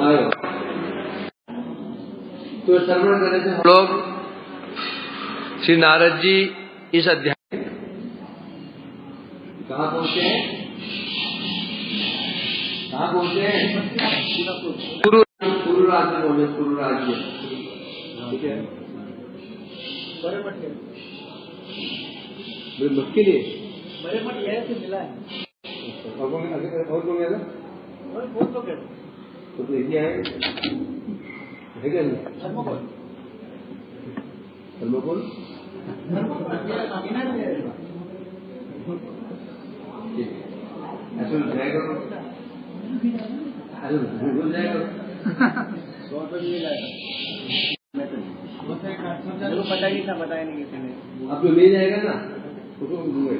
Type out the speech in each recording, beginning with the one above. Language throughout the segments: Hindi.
आयो। तो श्रवण करने से हम लोग श्री नारद जी इस अध्याय कहाँ पहुंचे हैं? कहाँ पहुंचे हैं? कुरु राज्य पहुंचे। कुरु राज्य ठीक है। बड़े मठ के लिए बड़े मठ यह से मिला है। और कौन गया था? और बहुत लोग गए तो देखिए है क्या थर्मोकोल ऐसे जाएगा भूल जाएगा 100 रुपये मिल जाएगा। पता ही था, बताया नहीं किसी ने। अब जो ले जाएगा ना उसको दूंगा,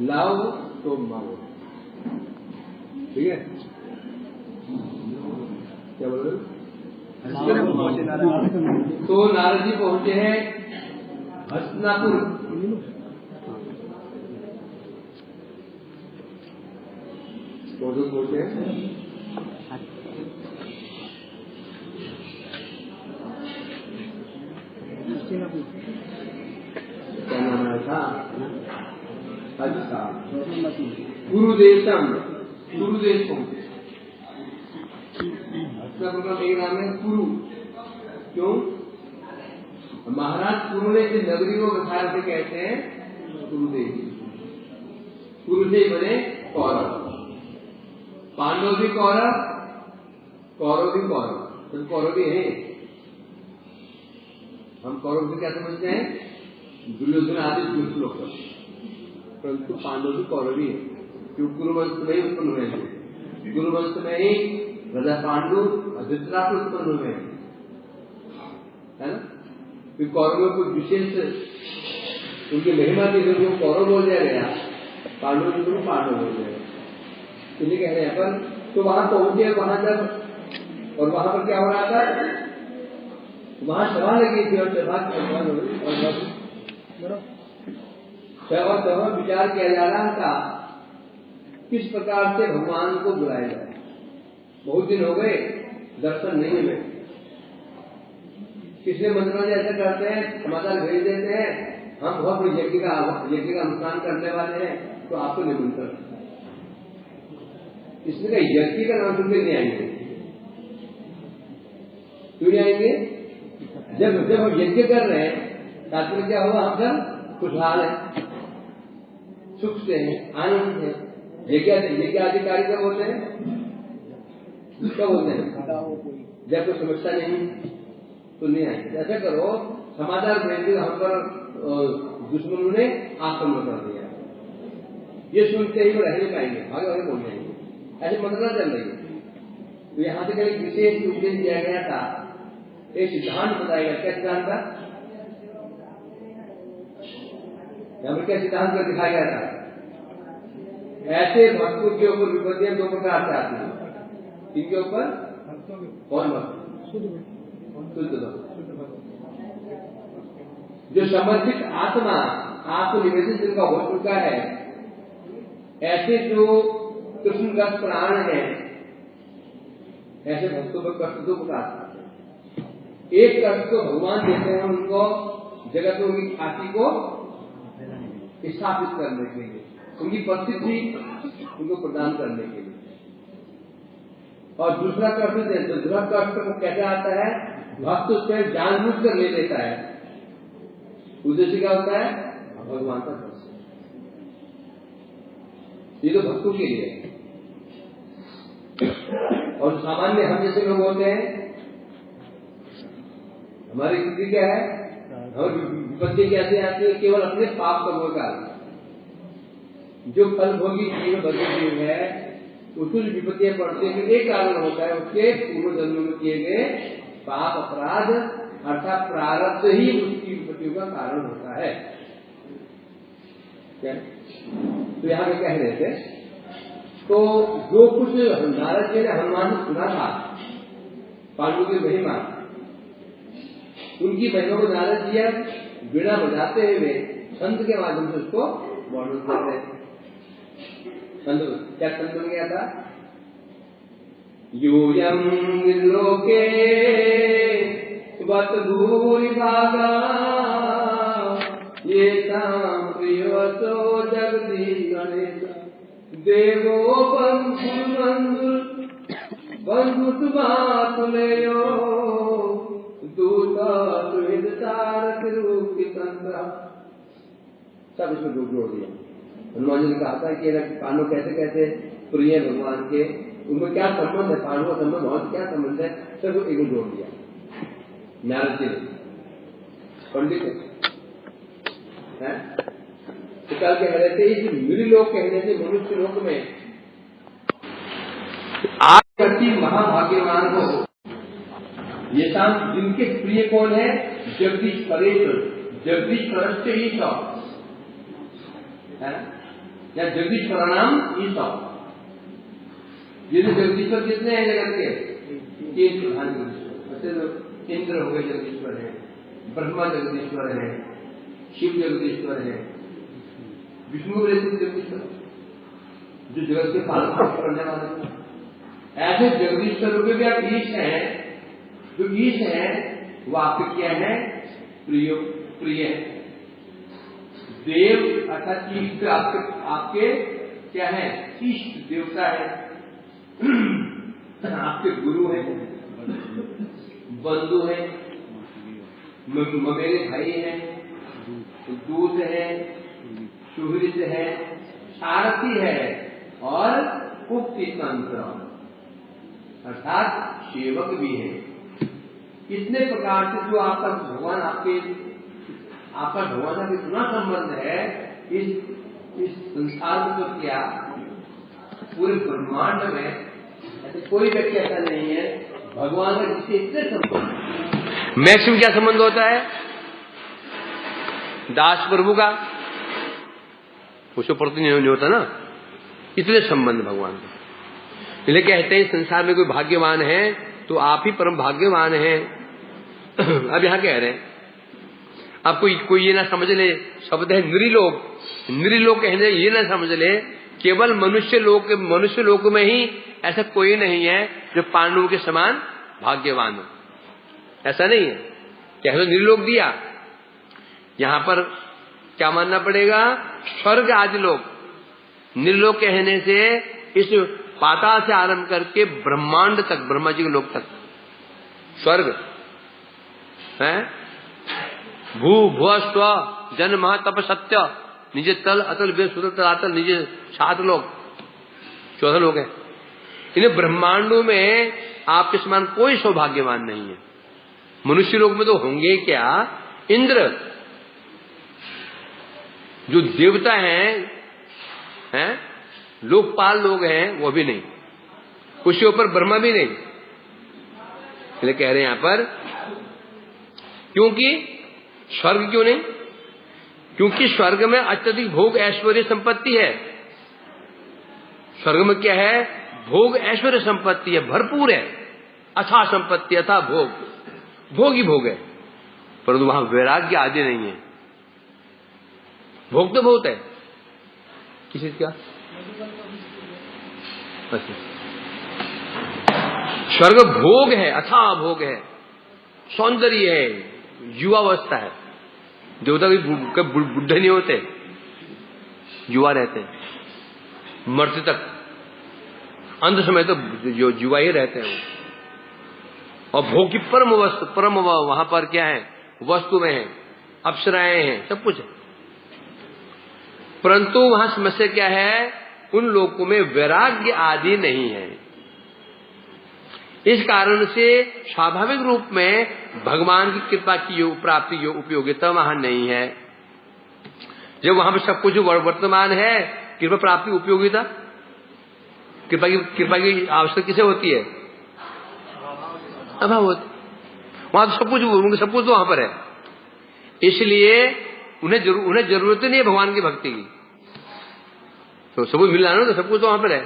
लाओ तो मांगो, ठीक है? क्या बोल रहे? तो नारद जी पहुंचे हैं हस्तिनापुर। पहुंचे हैं क्या नाम है था? अच्छा, गुरुदेशम, गुरुदेश पहुंचे। हस्तिनापुर का एक नाम है कुरु। क्यों? महाराज कुरु ने जिस नगरी को विस्तार से कहते हैं कुरुदेश। कुरु से बने कौरव, पांडव भी कौरव, कौरव भी कौरव, तो कौरव भी है। हम कौरव से क्या समझते हैं? दुर्योधन आदि दुष्ट लोग, परंतु पांडव भी कौरव ही है। क्यों? कुरुवंश में ही उत्पन्न हुए हैं। कुरुवंश में ही राजा पांडु और धृतराष्ट्र उत्पन्न हुए हैं, है ना? फिर कौरवों को विशेष उनकी महिमा थी, जो कौरव बोल दिया गया, पांडव जी को पांडव बोल दिया गया। इसलिए कह रहे हैं पर तो वहां पहुंचे। वहां जब और वहां पर क्या हो रहा था? वहां सभा लगी थी और सभा विचार किया जा रहा था किस प्रकार से भगवान को बुलाया जाए। बहुत दिन हो गए, दर्शन नहीं हुए। पिछले मंत्रों में ऐसा करते हैं, समाचार भेज देते हैं, हम बहुत यज्ञ का अनुष्ठान करने वाले हैं, तो आपको निमंत्रण। इसमें का यज्ञ का नाम सुनते नहीं आएंगे। क्यों नहीं आएंगे? जब हम यज्ञ कर रहे हैं, तात्पर्य क्या होगा? हम सब खुशहाल है, सुख से हैं, आनंद है। यज्ञ अधिकारी कब होते हैं? कब होते हैं? जब कोई समस्या नहीं तो नहीं आएंगे। ऐसा करो, समाचार भेज दिया, हम पर दुश्मनों ने आक्रमण कर दिया, ये सुनते ही वो रह नहीं पाएंगे, आगे आगे बोल जाएंगे। ऐसी मंत्रणा चल रही है। तो यहाँ से कहीं विशेष उपदेश दिया गया था, एक सिद्धांत बताया गया। क्या सिद्धांत था? यहाँ पर क्या सिद्धांत कर दिखाया गया था? ऐसे भक्तों के ऊपर विपत्तियां दो प्रकार से आती हैं। इनके ऊपर कौन भक्त? शुद्ध भक्त, जो समर्पित आत्मा आत्मनिवेदित जिनका हो चुका है, ऐसे जो कृष्ण का प्राण है, ऐसे भक्तों पर कष्ट दो प्रकार। एक कष्ट को भगवान देते हैं उनको जगत में उनकी ख्याति को स्थापित करने के लिए, उनकी प्रसिद्धि उनको प्रदान करने के लिए। और दूसरा कष्ट देते, दूसरा कष्ट को कैसे आता है? भक्त उसमें जानबूझ कर ले लेता है। उद्देश्य क्या होता है? भगवान का दर्शन। ये तो भक्तों के लिए है। और सामान्य हम जैसे लोग होते हैं, हमारी स्थिति क्या है? हमारी विपत्ति कैसे आती है? केवल अपने पाप कर्मों का। जो फल भोगी जीव बद्ध जीव है, उसको जो विपत्तियां पड़ती है, एक कारण होता है उसके पूर्व जन्म में किए गए पाप अपराध, अर्थात प्रारब्ध ही उसकी विपत्तियों का कारण होता है। क्या? तो यहाँ पे कह रहे थे, तो जो कुछ नारद जी ने हनुमान से सुना था पांडु की महिमा, उनकी महिमा को नारद जी बिना बजाते हुए संत के माध्यम से उसको वर्णन करते हैं। संत क्या संत बन गया था? यूयं लोके वत भूरि भागा येषां प्रियवतो जगदीश गणेश देवो बंधुत्वातुलेयो दूता सुहृदतार तिरुकितंत्र। सब इसमें जोड़ दिया। हनुमान जी ने कहा था कि पांडव कैसे कैसे प्रिय भगवान के, उनमें क्या संबंध है, पांडव का संबंध भगवान क्या संबंध है, सब एक जोड़ दिया नारद जी ने। पंडित है तो कल कह रहे थे कि नृलोक कहने से मनुष्य लोक में आज करती महाभाग्यवान को ये शाम जिनके प्रिय कौन है, जगदीश परेश्वर, जगदीश परस्य ईशा है या जगदीश प्रणाम ईशा। ये जगदीश्वर कितने हैं जगत के? तीन प्रधान जगदीश्वर। इंद्र हो गए जगदीश्वर है, ब्रह्मा जगदीश्वर है, शिव जगदीश्वर है, विष्णु जगदीश्वर जो जगत के पालन करने वाले। ऐसे जगदीश्वरों के भी आप ईश हैं, जो ईश है वो आपके क्या है? प्रिय देव अर्थात इष्ट आपके क्या है? इष्ट देवता है, आपके गुरु हैं, बंधु हैं, मेरे भाई हैं, दूत है, सुहृद है, सारथी है और उक्ति तंत्र अर्थात सेवक भी है। इतने प्रकार से जो आपका भगवान आपका भगवान का इतना संबंध है इस संसार में, तो क्या पूरे ब्रह्मांड में ऐसे कोई व्यक्ति ऐसा नहीं है भगवान का जिससे इतने संबंध। मैक्सिमम क्या संबंध होता है? दास प्रभु का, उसको प्रति नहीं होता ना, इतने संबंध भगवान का। इसलिए कहते हैं संसार में कोई भाग्यवान है तो आप ही परम भाग्यवान हैं। अब यहां कह रहे हैं, अब कोई ये ना समझ ले शब्द है नृलोक, नृलोक कहने ये ना समझ ले केवल मनुष्य लोक में ही ऐसा कोई नहीं है जो पांडवों के समान भाग्यवान हो, ऐसा नहीं है। क्या है नृलोक दिया, यहां पर क्या मानना पड़ेगा? स्वर्ग आदि लोग। नृलोक कहने से इस पाताल से आरंभ करके ब्रह्मांड तक, ब्रह्मा जी के लोक तक स्वर्ग है। भू भुवस्व जन महा तप सत्य निज तल अतल वे सुतल तलातल निज 7 लोग, 14 लोग है। इन्हें ब्रह्मांडों में आपके समान कोई सौभाग्यवान नहीं है। मनुष्य लोग में तो होंगे क्या? इंद्र जो देवता हैं लोकपाल लोग हैं वो भी नहीं, उसके ऊपर ब्रह्मा भी नहीं। इसलिए कह रहे हैं यहां पर, क्योंकि स्वर्ग क्यों नहीं? क्योंकि स्वर्ग में अत्यधिक भोग ऐश्वर्य संपत्ति है। स्वर्ग में क्या है? भोग ऐश्वर्य संपत्ति है, भरपूर है, अथाह संपत्ति, अथाह भोग, भोग ही भोग है, परंतु वहां वैराग्य आदि नहीं है। भोग तो बहुत है, किस चीज का? स्वर्ग भोग है, अथाह भोग है, सौंदर्य है, युवावस्था है। देवता कभी बुढ़े नहीं होते, युवा रहते हैं, मरते तक, अंत समय तो युवा ही रहते हैं। और भोग की परम वस्तु, परम वहां पर क्या है? वस्तु में है, अप्सराएं हैं, सब कुछ है। परंतु वहां समस्या क्या है? उन लोगों में वैराग्य आदि नहीं है। इस कारण से स्वाभाविक रूप में भगवान की कृपा की प्राप्ति उपयोगिता वहां नहीं है। जब वहां पर सब कुछ वर्तमान है, कृपा प्राप्ति उपयोगिता, कृपा की आवश्यकता किसे होती है? अभाव होती। वहां तो सब कुछ तो वहां पर है, इसलिए उन्हें जरूरत नहीं है भगवान की भक्ति की। तो सब कुछ मिल रहा है ना, तो सब कुछ तो वहां पर है,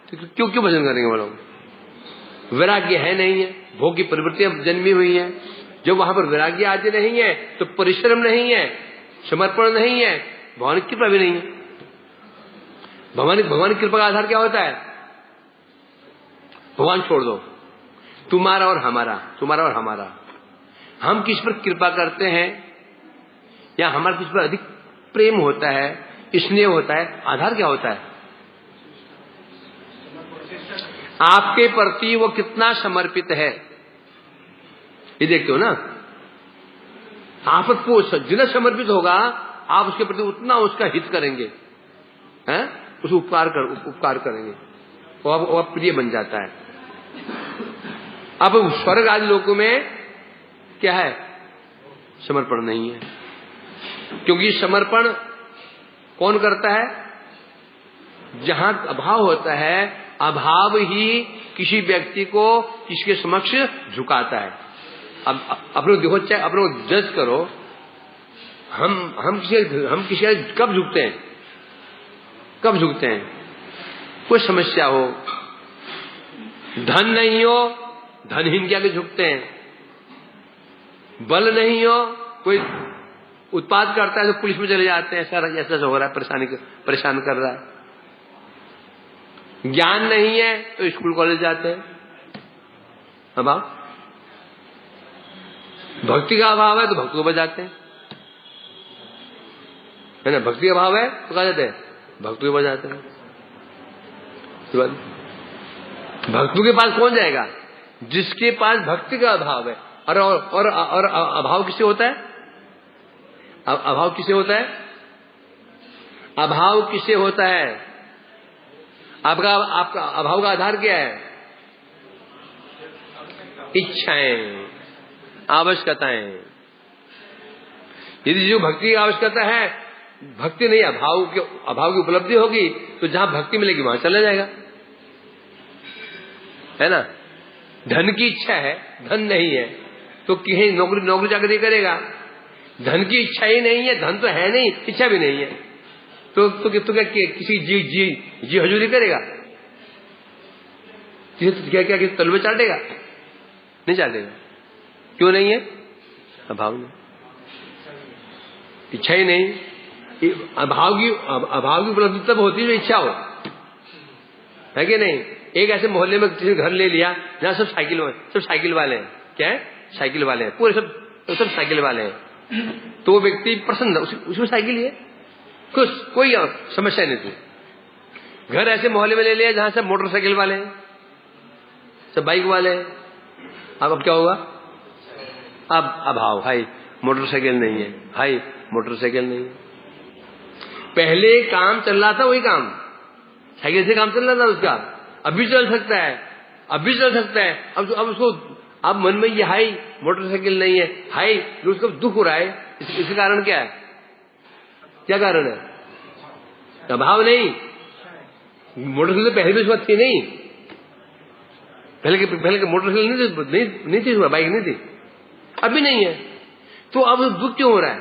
तो क्यों भजन करेंगे वो लोग? वैराग्य है नहीं है, भोग की प्रवृत्तियां जन्मी हुई हैं। जब वहां पर वैराग्य आदि नहीं है तो परिश्रम नहीं है, समर्पण नहीं है, भगवान की कृपा भी नहीं है। भगवान की कृपा का आधार क्या होता है? भगवान छोड़ दो, तुम्हारा और हमारा, तुम्हारा और हमारा। हम किस पर कृपा करते हैं या हमारा किस पर अधिक प्रेम होता है, स्नेह होता है, आधार क्या होता है? आपके प्रति वो कितना समर्पित है, ये देखते हो ना। आपको जितना समर्पित होगा आप उसके प्रति उतना उसका हित करेंगे, हैं? उसे उपकार करेंगे, वो प्रिय बन जाता है। अब स्वर्ग आदि लोकों में क्या है? समर्पण नहीं है, क्योंकि समर्पण कौन करता है? जहां अभाव होता है, अभाव ही किसी व्यक्ति को किसके समक्ष झुकाता है। अब अपने देखो, चाहे अपने जज करो, हम किसी कब झुकते हैं? कब झुकते हैं? कोई समस्या हो, धन नहीं हो, धनहीन के आगे झुकते हैं। बल नहीं हो, कोई उत्पाद करता है तो पुलिस में चले जाते हैं, ऐसा हो रहा है, परेशान कर रहा है। ज्ञान नहीं है तो स्कूल कॉलेज जाते हैं। अभाव, भक्ति का अभाव है तो भक्तों को बजाते हैं, है ना। भक्ति का अभाव है तो कहा जाते हैं भक्तों को बजाते हैं। भक्तों के पास कौन जाएगा? जिसके पास भक्ति का अभाव है। और अभाव किससे होता है? अभाव किससे होता है? अभाव किससे होता है? आपका अभाव का आधार क्या है? इच्छाएं, आवश्यकताएं। यदि जो भक्ति की आवश्यकता है, भक्ति नहीं, अभाव की उपलब्धि होगी, तो जहां भक्ति मिलेगी वहां चला जाएगा, है ना। धन की इच्छा है, धन नहीं है तो कहीं नौकरी चाकरी करेगा। धन की इच्छा ही नहीं है, धन तो है नहीं, इच्छा भी नहीं है, तो क्या किसी जी हजूरी करेगा? क्या तलवे चाटेगा? नहीं चाटेगा। क्यों नहीं है? अभाव नहीं, इच्छा ही नहीं। अभाव की उपलब्धि तब होती है जो इच्छा हो, है कि नहीं। एक ऐसे मोहल्ले में किसी घर ले लिया जहां सब साइकिल वाले हैं। क्या है? साइकिल वाले हैं, पूरे सब साइकिल वाले हैं। तो वो व्यक्ति प्रसन्न, उसमें साइकिल है, कोई समस्या नहीं थी। घर ऐसे मोहल्ले में ले लिया जहां सब मोटरसाइकिल वाले हैं, सब बाइक वाले हैं। अब क्या होगा? अब अभाव, हाई मोटरसाइकिल नहीं है, हाई मोटरसाइकिल नहीं है। पहले काम चल रहा था, वही काम साइकिल से काम चल रहा था उसका, अभी चल सकता है, अभी चल सकता है। अब उसको अब मन में ये हाई मोटरसाइकिल नहीं है, हाई जो उसको दुख हो रहा है, इसका कारण क्या है? क्या कारण है? अभाव नहीं। मोटरसाइकिल पहले भी उसमें थी नहीं, पहले के मोटरसाइकिल नहीं थी उसमें, बाइक नहीं थी, अभी नहीं है। तो अब दुख क्यों हो रहा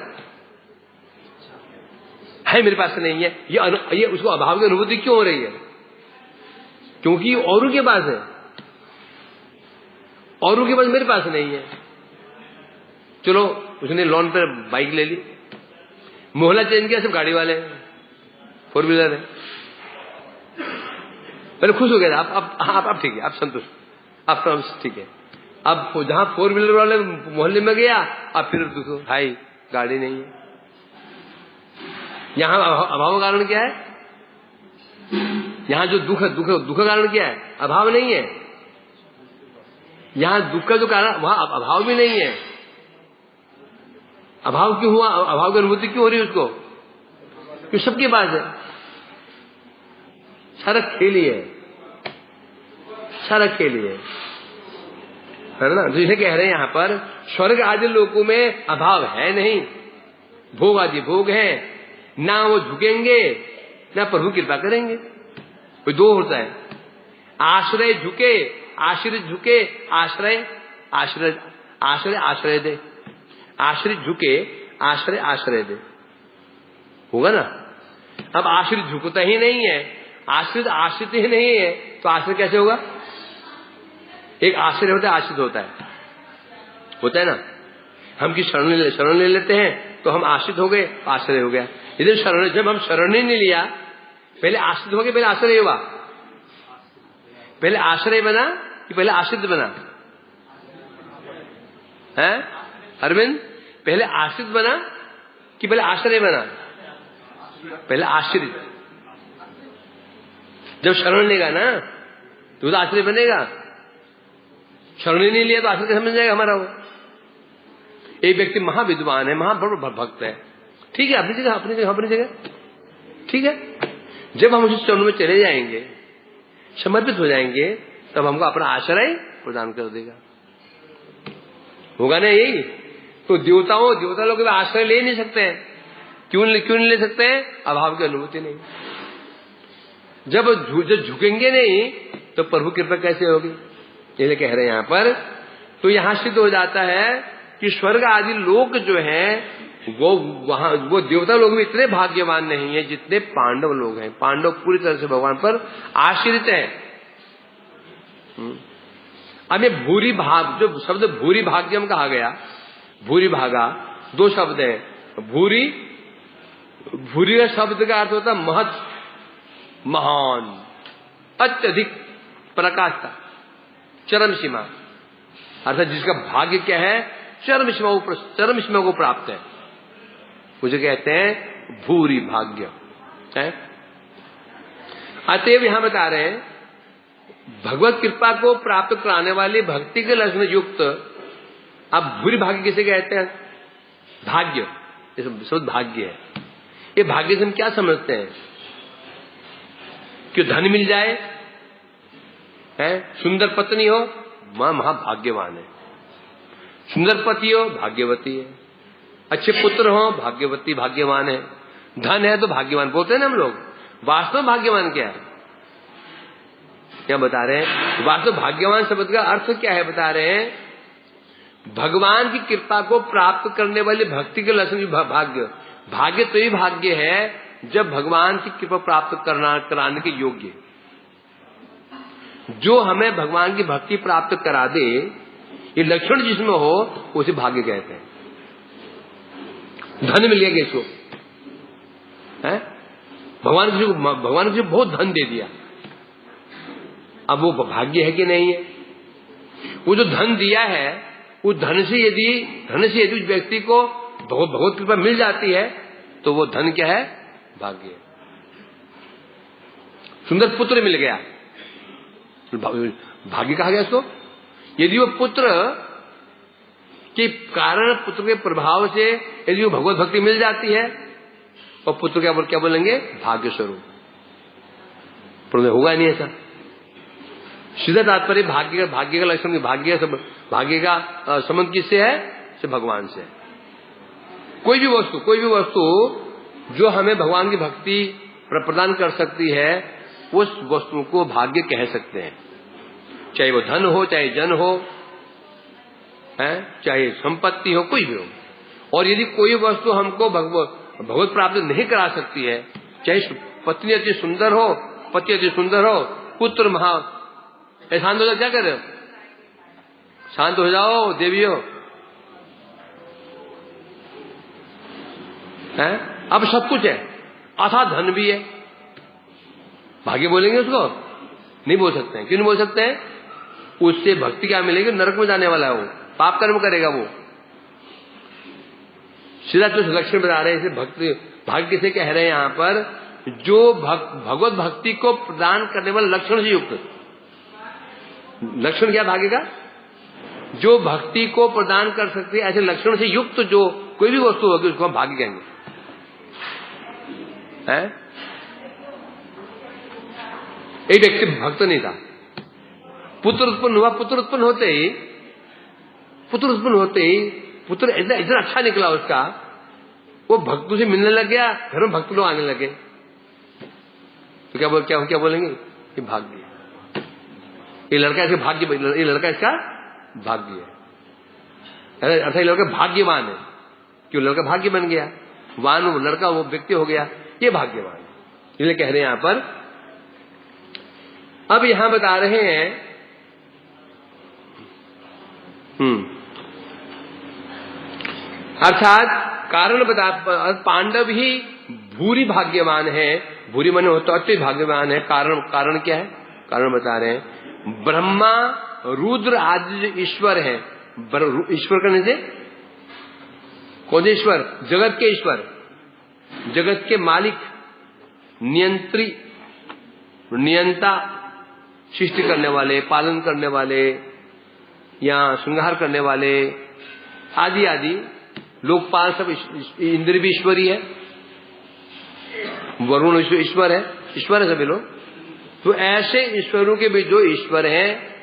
है मेरे पास नहीं है, ये उसको अभाव की अनुभूति क्यों हो रही है? क्योंकि औरों के पास है, औरों के पास मेरे पास नहीं है। चलो उसने लोन पर बाइक ले ली, मोहल्ला चेंज किया, सब गाड़ी वाले हैं, 4 व्हीलर है, पहले खुश हो गया। आप ठीक है, आप संतुष्ट, आप ठीक है। अब जहां 4 व्हीलर वाले मोहल्ले में गया, अब फिर देखो हाई गाड़ी नहीं है। यहां अभाव का कारण क्या है? यहां जो दुख का कारण क्या है? अभाव नहीं है। यहां दुख का जो कारण, वहां अभाव भी नहीं है। अभाव क्यों हुआ? अभाव की अनुभूति क्यों हो रही है उसको? क्योंकि सबके पास है। सारा खेल ही है, सारा खेल ही है ना। तो इसे कह रहे हैं यहां पर, स्वर्ग आदि लोकों में अभाव है नहीं, भोग आदि भोग है, ना वो झुकेंगे ना प्रभु कृपा करेंगे। कोई दो होता है, आश्रय झुके, आश्रित झुके, आश्रय दे, आश्रित झुके, आश्रय दे, होगा ना। अब आश्रित झुकता ही नहीं है, आश्रित ही नहीं है, तो आश्रय कैसे होगा? एक आश्रय होता है, आश्रित होता है ना। हम की शरण ले लेते हैं तो हम आश्रित हो गए, आश्रय हो गया। जब हम शरण ही नहीं लिया, पहले आश्रित हो गए, पहले आश्रय हुआ, पहले आश्रय बना कि पहले आश्रित बना? है अरविंद, पहले आश्रित बना कि पहले आश्रय बना? पहले आश्रित। जब शरण लेगा ना तो आश्रय बनेगा। शरण ही नहीं लिया तो आश्रय कैसे बन जाएगा हमारा? वो एक व्यक्ति महाविद्वान है, महाबड़ा भक्त है, ठीक है, अपनी जगह अपनी जगह ठीक है। जब हम उस चरण में चले जाएंगे, समर्पित हो जाएंगे, तब हमको अपना आश्रय प्रदान कर देगा। होगा ना यही? तो देवता लोग आश्रय ले नहीं सकते हैं। क्यों नहीं ले सकते हैं? अभाव की अनुभूति नहीं। जब झुकेंगे नहीं तो प्रभु कृपा कैसे होगी? ये कह रहे हैं यहां पर। तो यहां सिद्ध हो जाता है कि स्वर्ग आदि लोग जो हैं वो देवता लोग भी इतने भाग्यवान नहीं है जितने पांडव लोग हैं। पांडव पूरी तरह से भगवान पर आश्रित हैं। अब ये भूरी भाग, जो शब्द भूरी भाग्यम कहा गया, भूरी भागा, दो शब्द है। भूरी का शब्द का अर्थ होता है महत, महान, अत्यधिक, पराकाष्ठा, चरम सीमा, अर्थात जिसका भाग्य क्या है? चरम सीमा को प्राप्त है, मुझे कहते हैं भूरी भाग्य है। अतएव यहां बता रहे हैं भगवत कृपा को प्राप्त कराने वाली भक्ति के लक्षण युक्त। अब भूरी भाग्य किसे कहते हैं? भाग्य, शब्द भाग्य है। ये भाग्य से हम क्या समझते हैं? कि धन मिल जाए, है, सुंदर पत्नी हो, मां महाभाग्यवान है, सुंदर पति हो, भाग्यवती है, अच्छे पुत्र हो, भाग्यवती भाग्यवान है, धन है तो भाग्यवान बोलते हैं ना हम लोग। वास्तव भाग्यवान क्या है? क्या बता रहे हैं? वास्तव भाग्यवान शब्द का अर्थ क्या है बता रहे हैं। भगवान की कृपा को प्राप्त करने वाली भक्ति के लक्षण भाग्य। भाग्य तो ही भाग्य है जब भगवान की कृपा प्राप्त कराने के योग्य, जो हमें भगवान की भक्ति प्राप्त करा दे, ये लक्षण जिसमें हो उसे भाग्य कहते हैं। धन मिल गया किसको? है भगवान किसी को बहुत धन दे दिया, अब वो भाग्य है कि नहीं है? वो जो धन दिया है, वो धन से यदि उस व्यक्ति को भगवत कृपा मिल जाती है तो वो धन क्या है? भाग्य है। सुंदर पुत्र मिल गया, भाग्य कहा गया इसको। यदि वो पुत्र के कारण, पुत्र के प्रभाव से यदि वो भगवत भक्ति मिल जाती है, और पुत्र क्या बोलेंगे? भाग्य स्वरूप। पर होगा नहीं ऐसा। सीधा तात्पर्य भाग्य का लक्षण, भाग्य का संबंध किससे है? से भगवान से। कोई भी वस्तु जो हमें भगवान की भक्ति प्रदान कर सकती है, उस वस्तु को भाग्य कह सकते हैं। चाहे वो धन हो, चाहे जन हो, है, चाहे संपत्ति हो, कोई भी हो। और यदि कोई वस्तु हमको भगवत प्राप्त नहीं करा सकती है, चाहे पत्नी अति सुंदर हो, पति अति सुंदर हो, पुत्र शांत हो जाओ, क्या कर रहे हो? शांत हो जाओ देवियों, है, अब सब कुछ है, अथा धन भी है। भाग्य बोलेंगे उसको? नहीं बोल सकते हैं। क्यों नहीं बोल सकते हैं? उससे भक्ति क्या मिलेगी? नरक में जाने वाला है, वो पाप कर्म करेगा वो। सीधा कुछ लक्षण बता रहे हैं इसे। भक्ति भाग्य किसे कह रहे हैं यहां पर? जो भगवत भक्ति को प्रदान करने वाले लक्षण से युक्त। लक्षण क्या भाग्य का? जो भक्ति को प्रदान कर सकती है, ऐसे लक्षण से युक्त जो कोई भी वस्तु होगी उसको हम भाग्य कहेंगे। है? एक व्यक्ति भक्त नहीं था, पुत्र उत्पन्न हुआ। पुत्र उत्पन्न होते ही पुत्र इतना अच्छा निकला उसका, वो भक्तों से मिलने लग गया, घर में भक्त लोग आने लगे। तो क्या बोलेंगे? ये भाग्य, ये लड़का इसका भाग्य, ये लड़का इसका भाग्य है। अर्थात ये लड़का भाग्यवान है, क्यों? लड़का भाग्य बन गया, वो लड़का वो व्यक्ति हो गया, ये भाग्यवान। इसलिए कह रहे हैं यहां पर। अब यहां बता रहे हैं अर्थात कारण बता, पांडव ही भूरी भाग्यवान है। भूरी माने होता अत्यधिक भाग्यवान है। कारण क्या है? कारण बता रहे हैं, ब्रह्मा रुद्र आदि जो ईश्वर है, ईश्वर करने से कौन से ईश्वर? जगत के ईश्वर, जगत के मालिक, नियंत्री, नियंता, सृष्टि करने वाले, पालन करने वाले या श्रृंगार करने वाले आदि आदि, लोकपाल, सब इंद्र भी ईश्वरी है, वरुण ईश्वर है, ईश्वर है सभी लोग। तो ऐसे ईश्वरों के भी जो ईश्वर हैं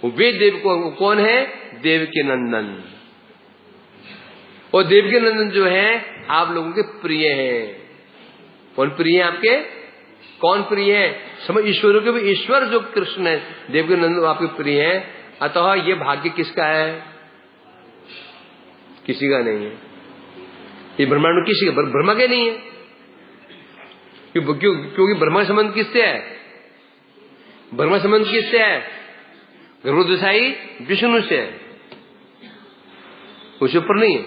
वे देव को कौन है? देव के नंदन। और देव के नंदन जो है आप लोगों के प्रिय हैं। कौन प्रिय है आपके? कौन प्रिय है? समझ, ईश्वरों के भी ईश्वर जो कृष्ण है, देव के नंदन आपके प्रिय है। अतः ये भाग्य किसका है? किसी का नहीं है। ये ब्रह्मांड किसी का? ब्रह्मा के नहीं है। क्योंकि ब्रह्मा संबंध किससे है? ब्रह्मा संबंध किससे है? गर्भोदशाई विष्णु से है, उसके ऊपर नहीं है।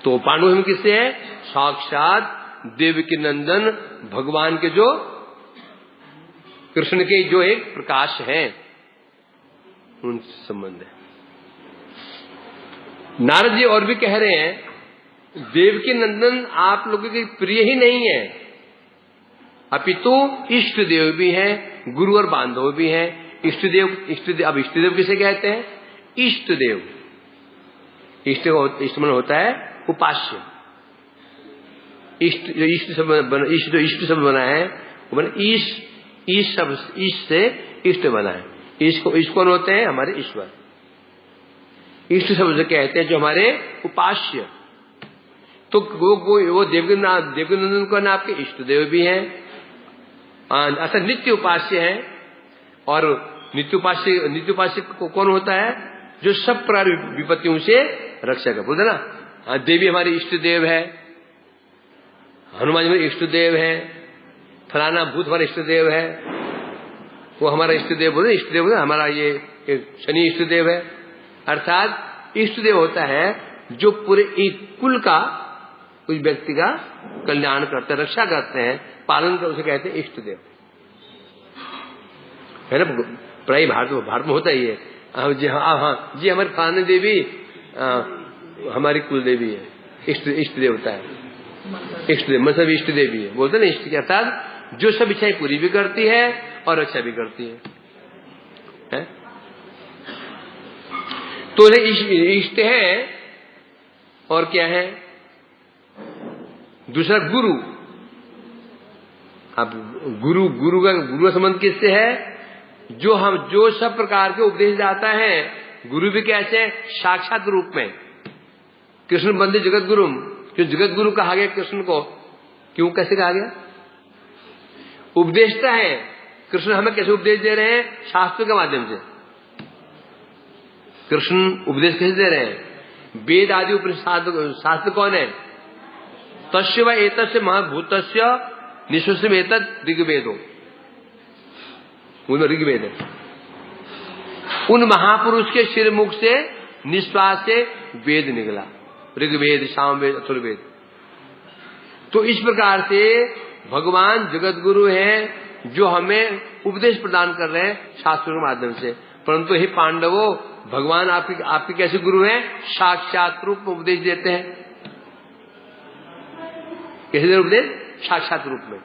तो पांडु में किससे है? साक्षात देव के नंदन भगवान के जो कृष्ण के जो एक प्रकाश है उनसे संबंध है। नारद जी और भी कह रहे हैं देव के नंदन आप लोगों के प्रिय ही नहीं है, अपितु इष्ट देव भी है, गुरु और बांधव भी है। इष्ट देव अब इष्ट देव किसे कहते हैं? इष्ट देव। इष्ट मन होता है उपास्य। इष्ट जो इष्ट शब्द बना है वो बना ईश शब्द, ईश से इष्ट बना है। ईश कौन होते हैं? हमारे ईश्वर। इष्ट शब्द से कहते हैं जो हमारे उपास्य। तो वो देवनंदन को ना आपके इष्ट देव भी हैं, अर्थात नित्य उपास्य है। और नित्य उपास्य को कौन होता है? जो सब प्रकार विपत्तियों से रक्षा कर। बोलते ना, देवी हमारे इष्ट देव है, हनुमान जी हमारे इष्ट देव है, फलाना भूत हमारा इष्ट देव है, वो हमारा इष्ट देव। बोले इष्ट देव हमारा ये शनि इष्ट देव है। अर्थात इष्ट देव होता है जो पूरे एक कुल का, कुछ व्यक्ति का कल्याण करते हैं, रक्षा करते हैं, पालन करते, उसे कहते हैं इष्ट देव, है ना। प्राय भारत में होता ही है। जी हाँ जी, हमारी फलानी देवी हमारी कुल देवी है, इष्ट देवता है, इष्ट देव मतलब इष्ट देवी है। बोलते ना इष्ट के अर्थात जो सब इच्छाएं पूरी भी करती है और रक्षा भी करती है? तो इष्ट है। और क्या है दूसरा? गुरु। अब गुरु का संबंध किससे है? जो सब प्रकार के उपदेश जाता है, गुरु भी कैसे है? साक्षात रूप में। कृष्ण बंदे जगत गुरु, क्यों जगत गुरु कहा गया कृष्ण को? क्यों, कैसे कहा गया? उपदेशता है। कृष्ण हमें कैसे उपदेश दे रहे हैं? शास्त्र के माध्यम से। कृष्ण उपदेश कैसे दे रहे हैं? वेद आदि उपनिषद शास्त्र कौन है? तस्य व एतस्य महाभूतस्य निश्वसम एतत् ऋग्वेदो, ऋग्वेद है। उन महापुरुष के सिर मुख से निश्वास से वेद निकला, ऋग्वेद, सामवेद, अथर्ववेद। तो इस प्रकार से भगवान जगत गुरु हैं जो हमें उपदेश प्रदान कर रहे हैं शास्त्रों के माध्यम से। परंतु हे पांडवों, भगवान आपके कैसे गुरु हैं? साक्षात रूप में उपदेश देते हैं। कैसे दे उपदेश? साक्षात रूप में।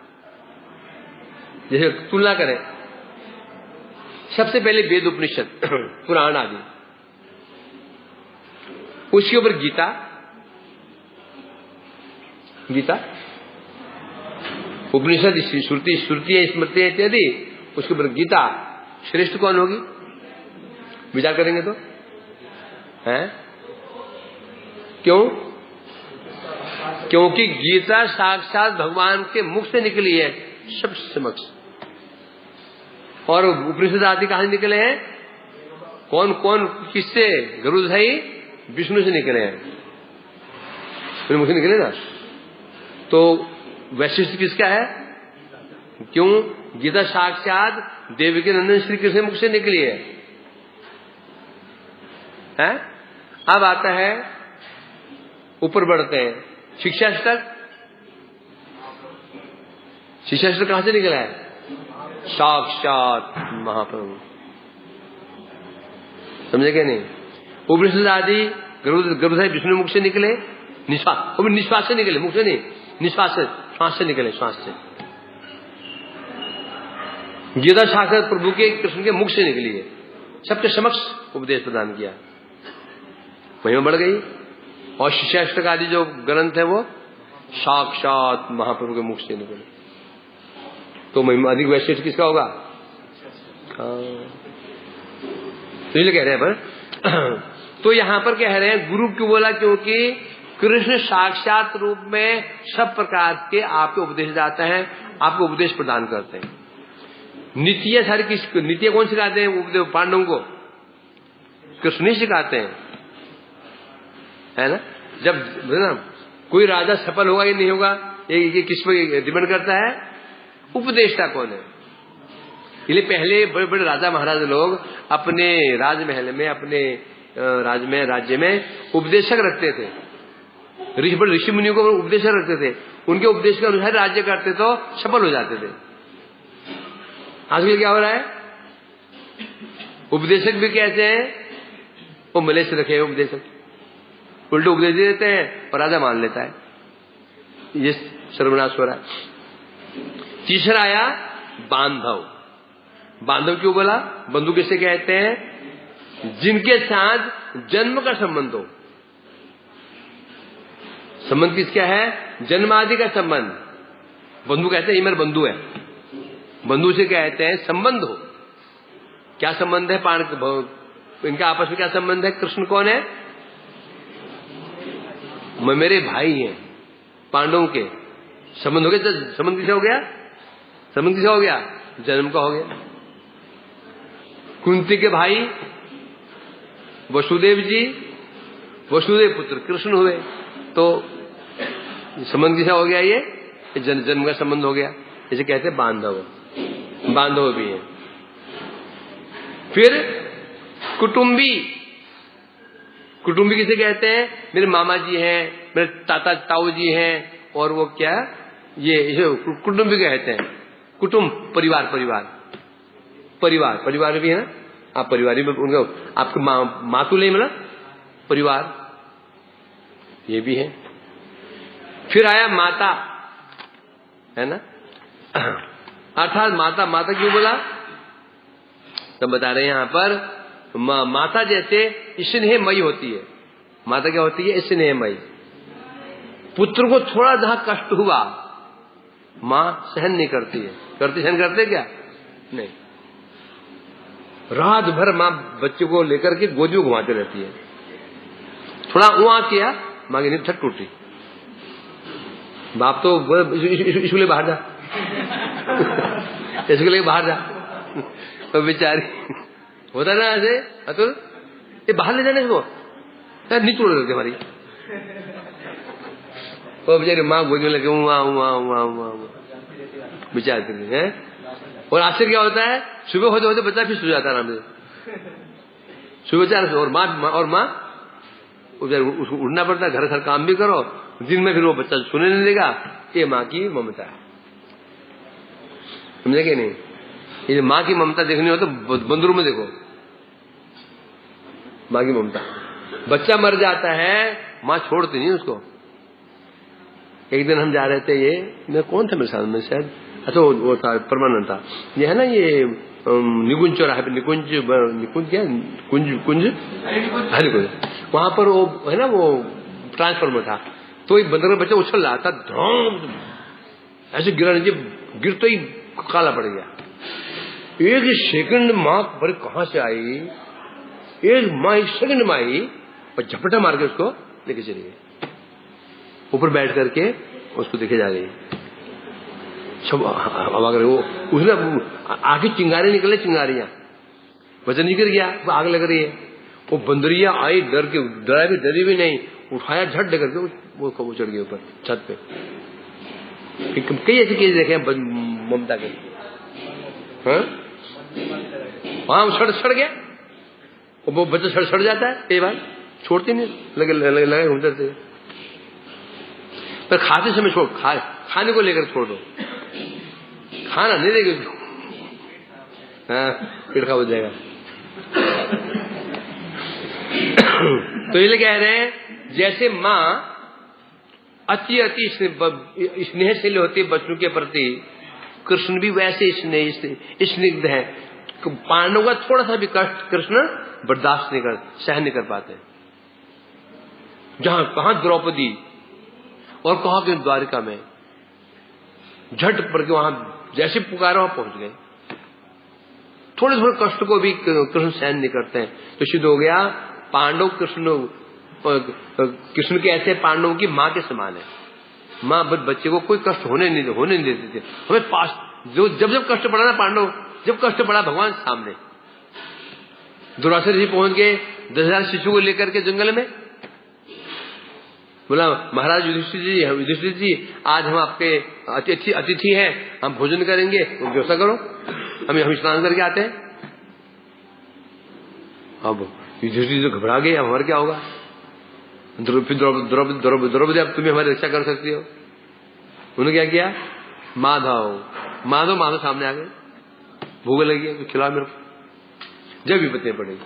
जैसे तुलना करें, सबसे पहले वेद उपनिषद पुराण आदि, उसके ऊपर गीता उपनिषद, श्रुति स्मृति इत्यादि, उसके ऊपर गीता। श्रेष्ठ कौन होगी? विचार करेंगे तो है क्यों? क्योंकि गीता साक्षात भगवान के मुख से निकली है सब समक्ष। और उपनिषद आदि कहां से निकले हैं? कौन कौन किससे? गरुड़ध्वज विष्णु से निकले हैं, मुख से निकले ना। तो वैशिष्ट किसका है? क्यों? गीता साक्षात देव के नंदन श्री कृष्ण मुख से निकली है। अब आता है, ऊपर बढ़ते हैं, शिक्षाष्टक। शिक्षाष्टक कहां से निकला है? साक्षात महाप्रभु। समझे क्या नहीं? उपनिषद आदि गर्भ से विष्णु मुख से निकले, निश्वास, वो भी निश्वास से निकले, मुख से नहीं, निश्वास से, श्वास से निकले, श्वास से। गीता साक्षात प्रभु के कृष्ण के मुख से निकली है, सबके समक्ष उपदेश प्रदान किया, महिमा बढ़ गई। और शिष्याष्टक आदि जो ग्रंथ है वो साक्षात महाप्रभु के मुख से निकले, तो महिमा अधिक वैशिष्ट किसका होगा? तो ये कह रहे हैं पर तो यहां पर कह रहे हैं गुरु क्यों बोला? क्योंकि कृष्ण साक्षात रूप में सब प्रकार के आपको उपदेश जाते हैं, आपको उपदेश प्रदान करते हैं। नीतियां सारी किस नीतियां कौन सिखाते हैं? उपदेश पांडवों को कृष्ण ही सिखाते हैं, है ना? जब ना कोई राजा सफल होगा या नहीं होगा, ये किस पर डिपेंड करता है? उपदेष्टा कौन है। इसलिए पहले बड़े बड़े राजा महाराज लोग अपने राजमहल में, अपने राज्य में उपदेशक रखते थे, ऋषि मुनियों को उपदेशक रखते थे, उनके उपदेश के अनुसार राज्य करते तो सफल हो जाते थे। आजकल क्या हो रहा है? उपदेशक भी कहते हैं वो मले से रखे उपदेशक, उल्टे उपदेश दे देते हैं और राजा मान लेता है, ये सर्वनाश हो रहा है। तीसरा आया बांधव। बांधव क्यों बोला? बंधु किसे कहते हैं? जिनके साथ जन्म का संबंध हो। संबंध किसका है? जन्म आदि का संबंध। बंधु कहते हैं ये मेरा बंधु है, बंधु से कहते हैं संबंध हो। क्या संबंध है? इनका आपस में क्या संबंध है? कृष्ण कौन है? मेरे भाई हैं, पांडवों के संबंध हो गया। संबंध किसे हो गया? संबंध किसे हो गया? जन्म का हो गया। कुंती के भाई वसुदेव जी, वसुदेव पुत्र कृष्ण हुए, तो संबंध किसा हो गया? ये जन्म का संबंध हो गया। इसे कहते हैं बांधव। बांधव भी है। फिर कुटुंबी। कुटुंबी किसे कहते हैं? मेरे मामा जी हैं, मेरे ताऊ जी हैं, और वो क्या ये कुटुंबी कहते हैं। कुटुंब परिवार, परिवार भी है ना, आप परिवार में उनका आपके मातुले मतलब परिवार, ये भी है। फिर आया माता, है ना, अर्थात माता। माता क्यों बोला? तब बता रहे हैं यहां पर माता जैसे स्नेहमयी होती है। माता क्या होती है? स्नेहमयी। पुत्र को थोड़ा जहां कष्ट हुआ मां सहन नहीं करती है। सहन करते क्या? नहीं। रात भर मां बच्चे को लेकर के गोदी में घुमाते रहती है। थोड़ा वहां किया, मां की नींद छट टूटी। बाप तो इसके लिए बाहर जा इसके लिए बाहर जा, तो बेचारी होता ना ऐसे, अतुल ये बाहर ले जाने इसको, नींद तोड़ देती हमारी। वो बेचारी माँ गोदी में लगे विचार करती है। और आश्चर्य क्या होता है? सुबह होते होते बच्चा फिर सो जाता है आराम से। सुबह चार और माँ उसको उठना पड़ता है, घर काम भी करो, दिन में फिर वो बच्चा सुने नहीं देगा। ये माँ की ममता है, समझे कि नहीं? ये माँ की ममता देखनी हो तो बंदरों में देखो, माँ की ममता। बच्चा मर जाता है, माँ छोड़ती नहीं उसको। एक दिन हम जा रहे थे, मैं कौन था मेरे साथ में, शायद अच्छा वो था परमानंद था। ये है ना ये निकुंज चौराहे पे, निकुंज क्या कुंज वहां पर वो है ना, वो ट्रांसफार्मर था, तो एक बंदर का बच्चा उछल रहा था, धम ऐसे गिरा, गिर तो ही काला पड़ गया। एक सेकंड माँ पर कहां से आई, एक माँ एक सेकंड में आई और झपटा मार के उसको लेके चली गई। ऊपर बैठ करके उसको देखे जा रही, सब हवा कर, वो उसने आगे चिंगारे निकले, चिंगारियां, वजन निकल गया, वो आग लग रही है। वो बंदरिया आई, डर के डरी भी नहीं, उठाया झट लेकर के वो चढ़ गए ऊपर छत पे। कई ऐसे केस देखे ममता के। हाँ सड़ गया, वो बच्चा सड़ जाता है कई बार, छोड़ती नहीं, लगे घूमते रहते। पर खाते समय छोड़, खाने को लेकर छोड़ दो, खाना नहीं देगी, हाँ पेट खराब हो जाएगा। तो ये कह रहे हैं जैसे माँ अति अति स्नेहशील होती है बच्चों के प्रति, कृष्ण भी वैसे स्निग्ध है। पांडवों का थोड़ा सा भी कष्ट कृष्ण बर्दाश्त नहीं कर, सहन नहीं कर पाते। जहां कहां द्रौपदी और कहा कि द्वारिका में झट पड़ के वहां जैसे पुकारा वहां पहुंच गए। थोड़े थोड़े कष्ट को भी कृष्ण सहन नहीं करते हैं। तो सिद्ध हो गया पांडव कृष्ण के ऐसे पांडवों की मां के समान है। मां बच्चे को कोई कष्ट होने नहीं देती थी। हमें पास जो जब कष्ट पड़ा ना पांडव, जब कष्ट पड़ा भगवान सामने। दुर्वासा ऋषि पहुंच गए 10,000 शिशु को लेकर के जंगल में, बोला महाराज युधिष्ठिर जी आज हम आपके अतिथि हैं, हम भोजन करेंगे, व्यवस्था करो, हम स्नान करके आते हैं। अब युधिष्ठिर जी घबरा गए, अब हमारा क्या होगा। द्रौपदी अब तुम्हें हमारी रक्षा कर सकती हो। उन्होंने क्या किया, माधव सामने आ गए, भूख लगी है तो खिलाओ मेरे को, जब विपत्तियां पड़ेगी।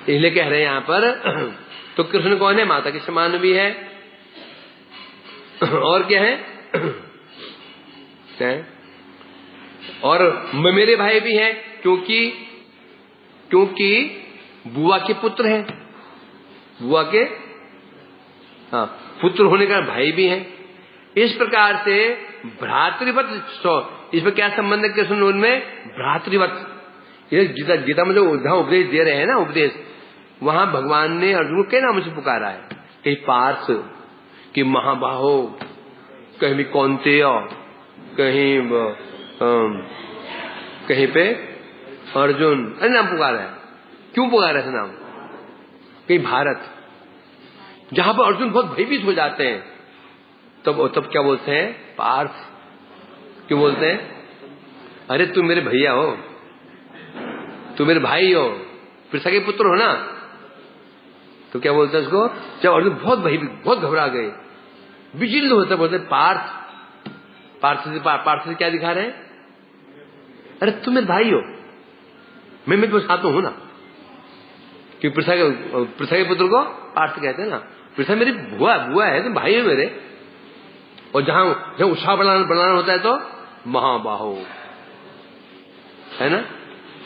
इसलिए कह रहे हैं यहां पर तो कृष्ण कौन है, माता के समान भी है। और क्या है, और मेरे भाई भी हैं, क्योंकि बुआ के पुत्र हैं, बुआ के पुत्र होने का भाई भी हैं। इस प्रकार से भ्रातृवत, इसमें क्या संबंध है कृष्ण उनमें, भ्रातृवत। ये गीता में जो जहां उपदेश दे रहे हैं ना, उपदेश, वहां भगवान ने अर्जुन को कई नाम से पुकारा है। कहीं पार्थ, कि महाबाहो, कहीं भी कौन्तेय, कहीं पे अर्जुन, अरे नाम पुकारा है। क्यों पुकारा है नाम, कहीं भारत, जहां पर अर्जुन बहुत भयभीत हो जाते हैं, तब क्या बोलते हैं, पार्थ। क्यों बोलते हैं, अरे तुम मेरे भैया हो, तुम मेरे भाई हो, पृथा के पुत्र हो ना। तो क्या बोलते हैं उसको, जब अर्जुन बहुत भयभीत, बहुत घबरा गए, विचलित होते, बोलते पार्थ। पार्थ से क्या दिखा रहे हैं, अरे तुम मेरे भाई हो, मैं तुम्हारे साथ हूं ना। क्योंकि पृथा के पुत्र को पार्थ कहते हैं ना। पृथा मेरी बुआ है, तुम भाई हो मेरे। और जहां उत्साह बढ़ाना होता है तो महाबाहो, है ना।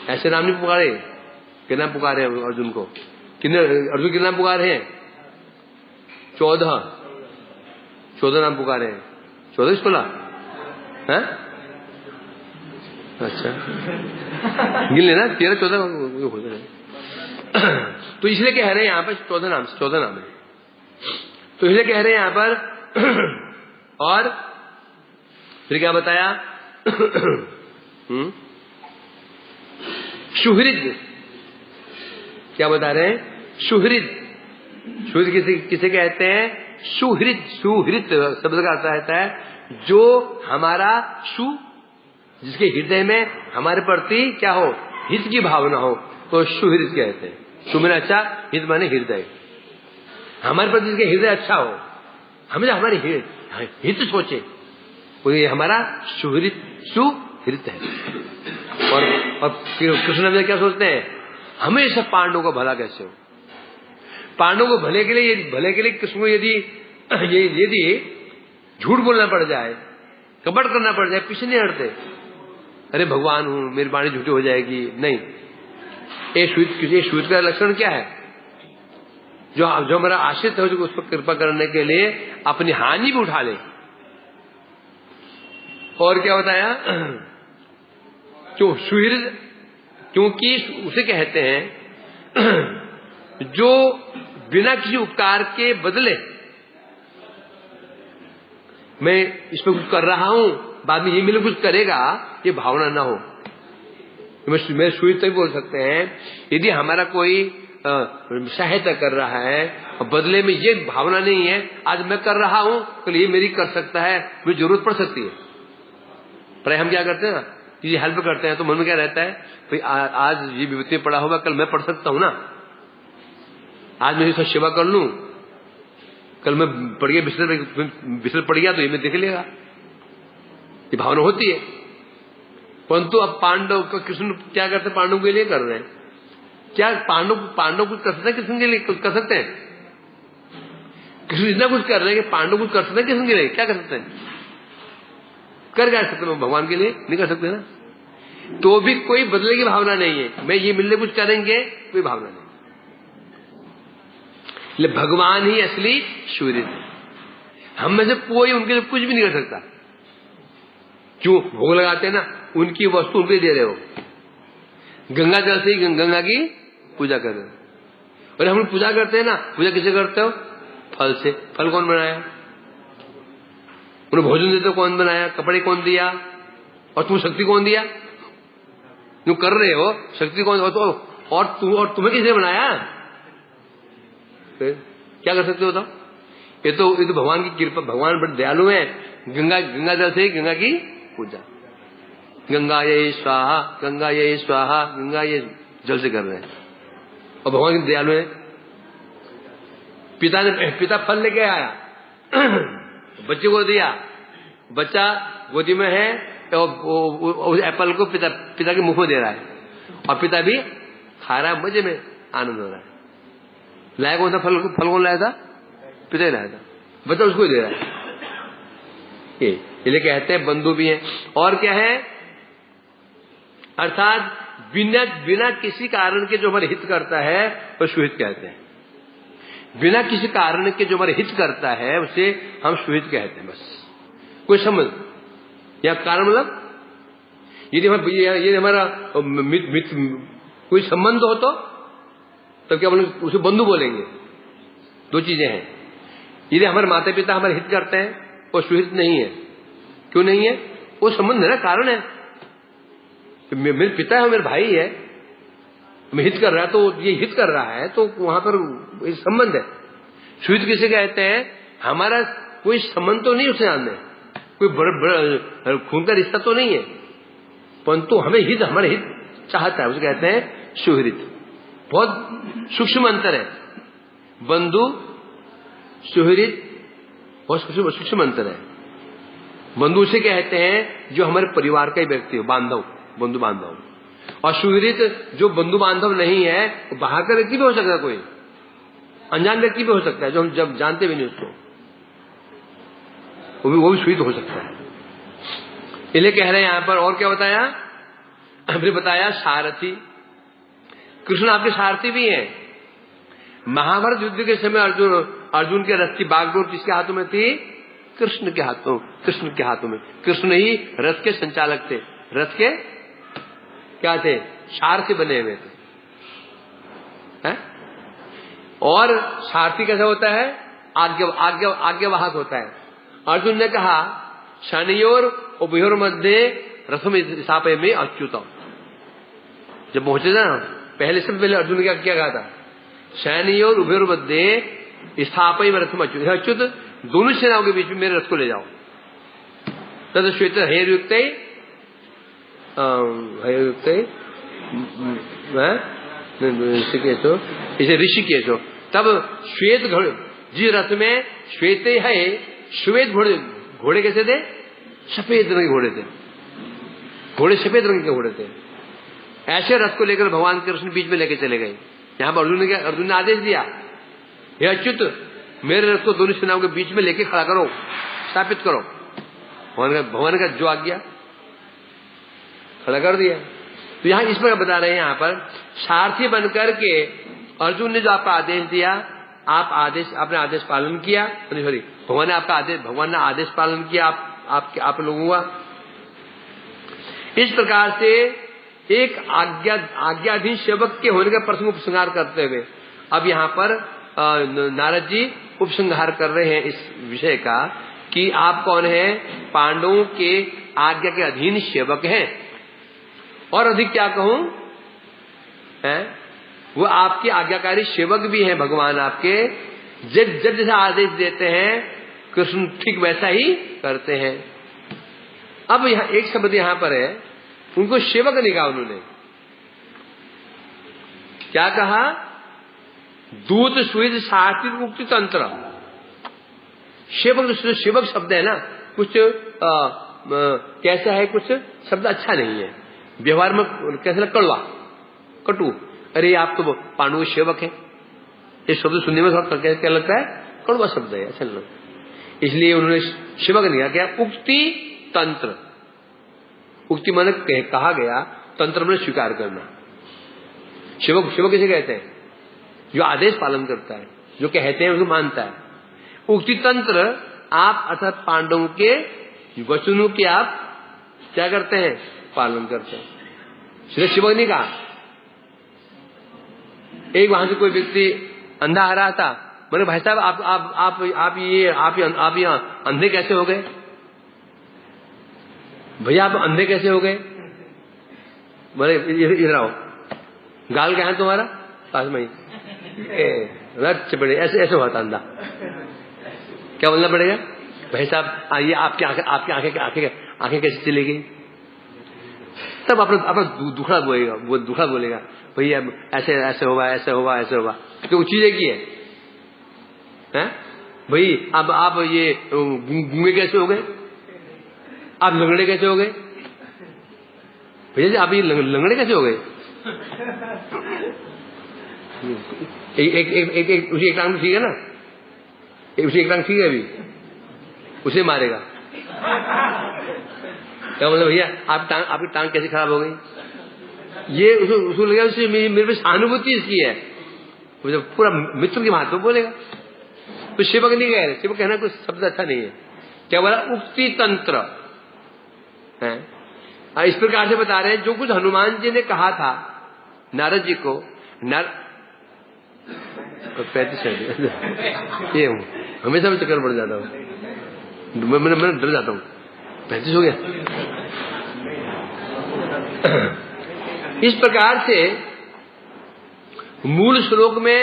ऐसे नाम नहीं पुकारे, कितना पुकारे अर्जुन को, अर्जुन कितना पुकारे हैं, 14 नाम पुकारे हैं, 14-16 है। अच्छा गिन लेना, 13-14 हो जाए। तो इसलिए कह रहे हैं यहां पर 14 नाम है। तो इसलिए कह रहे हैं यहां पर। और फिर क्या बताया, सुहृद, क्या बता रहे हैं, सुहृद किसे कहते हैं, सुहृद शब्द का अर्थ रहता है जो हमारा जिसके हृदय में हमारे प्रति क्या हो, हित की भावना हो, तो सुहृद कहते हैं। सुमिर अच्छा, हित माने हृदय, हमारे प्रति जिसके हृदय अच्छा हो, हमेशा हमारे हित सोचे, ये हमारा सुहृद है। और कृष्ण में क्या सोचते हैं, हमेशा पांडवों का भला कैसे हो। पांडवों को भले के लिए कृष्ण को यदि झूठ बोलना पड़ जाए, कपट करना पड़ जाए, पीछे नहीं हटते। अरे भगवान हूं, मेरी वाणी झूठी हो जाएगी, नहीं। ये सूत का लक्षण क्या है, जो हमारा आश्रित है उस पर कृपा करने के लिए अपनी हानि भी उठा ले। और क्या बताया, क्यों सुहृद, क्योंकि उसे कहते हैं जो बिना किसी उपकार के बदले, मैं इस पर कुछ कर रहा हूं, बाद में ये मिले कुछ करेगा, ये भावना ना हो। मैं सुहृद तक बोल सकते हैं, यदि हमारा कोई सहायता कर रहा है और बदले में ये भावना नहीं है, आज मैं कर रहा हूं कल ये मेरी कर सकता है, मुझे जरूरत पड़ सकती है। पर हम क्या करते हैं ना, ये हेल्प करते हैं तो मन में क्या रहता है, भाई आज ये विपत्ति पड़ा होगा, कल मैं पढ़ सकता हूं ना, आज मैं इसका सेवा कर लूं, कल मैं पड़ गया बिस्तर पड़ गया तो ये मैं देख लेगा, ये भावना होती है। परंतु अब पांडव कृष्ण क्या करते, पांडव के लिए कर रहे हैं। क्या पांडव कुछ कर सकते हैं कृष्ण के लिए? कुछ कर सकते हैं? कृष्ण इतना कुछ कर रहे हैं कि पांडव कुछ कर सकते हैं कृष्ण के लिए? क्या कर सकते हैं? कर क्या सकते हैं? भगवान के लिए नहीं कर सकते ना। तो भी कोई बदले की भावना नहीं है, मैं ये मिलने कुछ करेंगे, कोई भावना नहीं। भगवान ही असली सूर्य है। हम में से कोई उनके लिए कुछ भी नहीं कर सकता। क्यों? भोग लगाते हैं ना, उनकी वस्तु उनको दे रहे हो। गंगा जल से ही गंगा की पूजा कर रहे हो। और हम पूजा करते हैं ना, पूजा किसे करते हो? फल से। फल कौन बनाया? उन्हें भोजन देते कौन बनाया? कपड़े कौन दिया? और तुम शक्ति कौन दिया? तुम कर रहे हो शक्ति कौन? और तुम्हें किसने बनाया? क्या कर सकते हो? तो ये तो भगवान की कृपा। भगवान बड़े दयालु है। गंगा जल से गंगा की पूजा, गंगा ये स्वाहा, गंगा ये स्वाहा, गंगा ये जल से कर रहे हैं। और भगवान की दयालु है। पिता फल लेके आया, बच्चे को दिया, बच्चा गोदी में है, तो एप्पल को पिता के मुंह में दे रहा है, और पिता भी खा रहा है, मजे में आनंद हो रहा है। लाया कौन था? फल कौन लाया था? पिता ही लाया था, बच्चा उसको दे रहा है। ये कहते हैं बंधु भी हैं। और क्या है? अर्थात बिना किसी कारण के जो हमारे हित करता है वो सुहित कहते हैं। बिना किसी कारण के जो हमारे हित करता है उसे हम सुहित कहते हैं। बस कोई संबंध या कारण, मतलब यदि हमारा कोई संबंध हो तो क्या बोलेंगे? उसे बंधु बोलेंगे। दो चीजें हैं। यदि हमारे माता पिता हमारे हित करते हैं वो सुहित नहीं है। क्यों नहीं है? वो संबंध है ना, कारण है। मेरे पिता है, मेरे भाई है, मैं हित कर रहा है तो ये हित कर रहा है, तो वहां पर संबंध है। सुहित किसे कहते हैं? हमारा कोई संबंध तो नहीं उससे आने, कोई बड़ा खून का रिश्ता तो नहीं है, परंतु हमें हमारे हित चाहता है, उसे कहते हैं सुहृत। बहुत सूक्ष्म अंतर है। बंधु सुहृत बहुत सूक्ष्म अंतर है। बंधु उसे कहते हैं जो हमारे परिवार का ही व्यक्ति हो, बांधव, बंधु बांधव। और सुहृत जो बंधु बांधव नहीं है, वो बाहर का व्यक्ति भी हो सकता है, कोई अनजान व्यक्ति भी हो सकता है जो हम जब जानते भी नहीं उसको, वो भी सुहृत हो सकता है। इसलिए कह रहे हैं यहां पर। और क्या बताया? हमने बताया सारथी। कृष्ण आपके सारथी भी हैं। महाभारत युद्ध के समय अर्जुन के रथ की बागडोर किसके हाथों में थी? कृष्ण के हाथों में। कृष्ण ही रथ के संचालक थे। रथ के क्या थे? सारथी बने हुए थे। है? और सारथी कैसा होता है? आज्ञावाहक होता है। अर्जुन ने कहा शनियोर उभयोर मध्य रथम स्थापय में अच्युत। जब पहुंचे ना, पहले अर्जुन ने क्या कहा था? शनियोर उभयोर मध्य स्थापय में रथम अच्युत। अच्युत, दोनों सेनाओं के बीच में मेरे रथ को ले जाओ। तद श्वेत हेयुक्त इसे ऋषिकेश हो। तब श्वेत घोड़े, जिस रथ में श्वेत है, श्वेत घोड़े कैसे थे? सफेद रंग के घोड़े थे। घोड़े सफेद रंग के घोड़े थे। ऐसे रथ को लेकर भगवान कृष्ण बीच में लेके चले गए। यहां पर अर्जुन ने आदेश दिया, हे अच्युत, मेरे रथ को दोनों सेनाओं के बीच में लेके खड़ा करो, स्थापित करो। भगवान का जो आज्ञा, खड़ा कर दिया। तो यहां इस पर बता रहे हैं, यहां पर सारथी बनकर के अर्जुन ने जो आपका आदेश दिया, आपने आदेश पालन किया। सॉरी, भगवान ने आदेश पालन किया आप लोगों का। इस प्रकार से एक आज्ञाधीन सेवक के होने का प्रसंग उपसंहार करते हुए अब यहां पर नारद जी उपसंहार कर रहे हैं इस विषय का कि आप कौन हैं? पांडवों के आज्ञा के अधीन सेवक हैं। और अधिक क्या कहूं, वो आपके आज्ञाकारी सेवक भी हैं। भगवान आपके जब जैसा आदेश देते हैं कृष्ण ठीक वैसा ही करते हैं। अब यहां एक शब्द यहां पर है, उनको सेवक नहीं कहा उन्होंने, क्या कहा? दूत सुहित सारथी मुक्ति तंत्र। सेवक शब्द है ना, कुछ कैसा है, कुछ शब्द अच्छा नहीं है, व्यवहार में कैसा लगता, कड़वा, कटु। अरे आप तो पांडु के सेवक हैं, ये शब्द सुनने में थोड़ा क्या लगता है, कड़वा शब्द है, ऐसा लगता है। इसलिए उन्होंने सेवक नहीं किया, उक्ति तंत्र। उक्ति माने कहा गया, तंत्र में स्वीकार करना। सेवक सेवक किसे कहते हैं, जो आदेश पालन करता है, जो कहते हैं उसको मानता है। उक्ति तंत्र आप अर्थात पांडवों के वचनों के आप क्या करते हैं, पालन करते हैं। श्री सेवक ने कहा, एक वहां से कोई व्यक्ति अंधा आ रहा था, मैंने भाई साहब आप ये अंधे कैसे हो गए, भैया आप अंधे कैसे हो गए, बोले इधर आओ, गाल क्या है तुम्हारा, पास में बड़े ऐसे ऐसे हुआ था अंधा। क्या बोलना पड़ेगा, भाई साहब आइए, आपकी आंखें कैसे चली गई, तब अपना दुखड़ा बोलेगा, भैया ऐसे ऐसे होगा, ऐसे होगा, ऐसे होगा, क्यों चीज एक ही है भाई। अब आप ये गूंगे कैसे हो गए, आप लंगड़े कैसे हो गए, भैया जी आप ये लंगड़े कैसे हो गए। उसी एक टांग ठीक है ना, उसी एक टांग ठीक है, अभी उसे मारेगा। क्या मतलब भैया आपकी टांग कैसे खराब हो गई, ये उसको लगा उससे मेरे पे सहानुभूति इसकी है, मुझे पूरा मित्र के महत्व बोलेगा। तो सेवक नहीं कह रहे, सेवक कहना कुछ शब्द अच्छा नहीं है। क्या बोला, उक्ति तंत्र है। इस प्रकार से बता रहे हैं, जो कुछ हनुमान जी ने कहा था नारद जी को, 35 ये हमेशा में चक्कर पड़ जाता हूँ, मैं डर जाता हूँ, 35 हो गया। इस प्रकार से मूल श्लोक में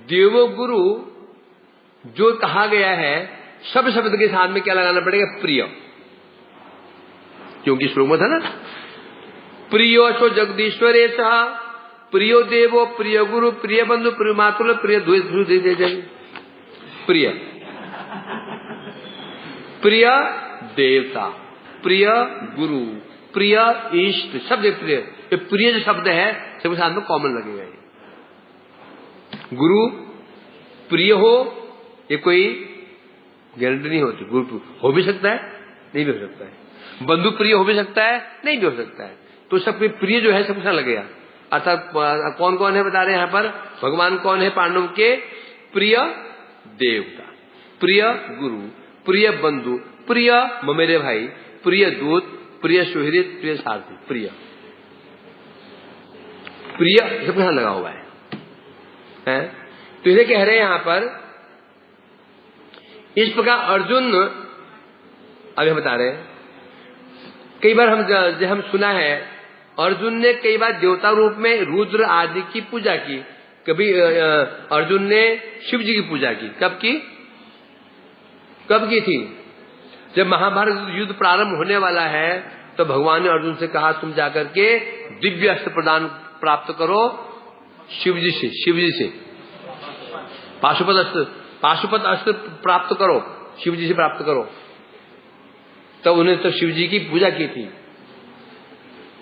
देवो गुरु जो कहा गया है, सब शब्द के साथ में क्या लगाना पड़ेगा, प्रिय, क्योंकि श्लोक में था ना, प्रियो सो जगदीश्वरे सह प्रियो देवो प्रिय गुरु प्रिय बंधु प्रिय मातुल प्रिय प्रिय प्रिय देवता, प्रिय गुरु, प्रिय इष्ट, शब्द प्रिय। ये प्रिय जो शब्द है सबके साथ में कॉमन लगेगा। गुरु प्रिय हो ये कोई गारंटी नहीं होती, गुरु हो भी सकता है, नहीं भी हो सकता है, बंधु प्रिय हो भी सकता है, नहीं भी हो सकता है। तो सबके प्रिय जो है सबके साथ लगेगा। अर्थात कौन कौन है बता रहे हैं यहाँ पर, भगवान कौन है, पांडव के प्रिय देवता, प्रिय गुरु, प्रिय बंधु, प्रिय मेरे भाई, प्रिय दूत, प्रिय सुहृद, प्रिय सारथी, प्रिय प्रिय सबके साथ लगा हुआ है। तो इसे कह रहे हैं यहां पर, इस प्रकार अर्जुन, अभी हम बता रहे हैं, कई बार हम सुना है अर्जुन ने कई बार देवता रूप में रुद्र आदि की पूजा की। कभी अर्जुन ने शिव जी की पूजा की। कब की थी, जब महाभारत युद्ध प्रारंभ होने वाला है तो भगवान ने अर्जुन से कहा, तुम जाकर के दिव्य अस्त्र प्रदान प्राप्त करो शिव जी से पाशुपत अस्त्र प्राप्त करो, शिव जी से प्राप्त करो। तब उन्हें तो शिव जी की पूजा की थी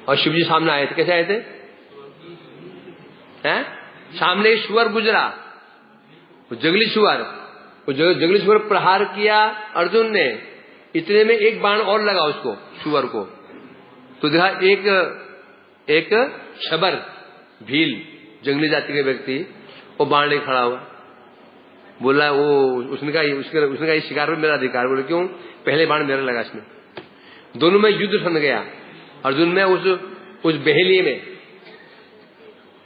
और शिव जी सामने आए थे। कैसे आए थे, सामने एक सुअर गुजरा, जंगली सुअर, जंगली सुअर प्रहार किया अर्जुन ने, इतने में एक बाण और लगा उसको, सुअर को, तो देखा एक शबर भील जंगली जाति के व्यक्ति वो बाण ले खड़ा हुआ, बोला वो उसने कहा इस शिकार में मेरा अधिकार। बोले क्यों, पहले बाण मेरा लगा इसमें। दोनों में युद्ध ठन गया। अर्जुन में उस बहेली में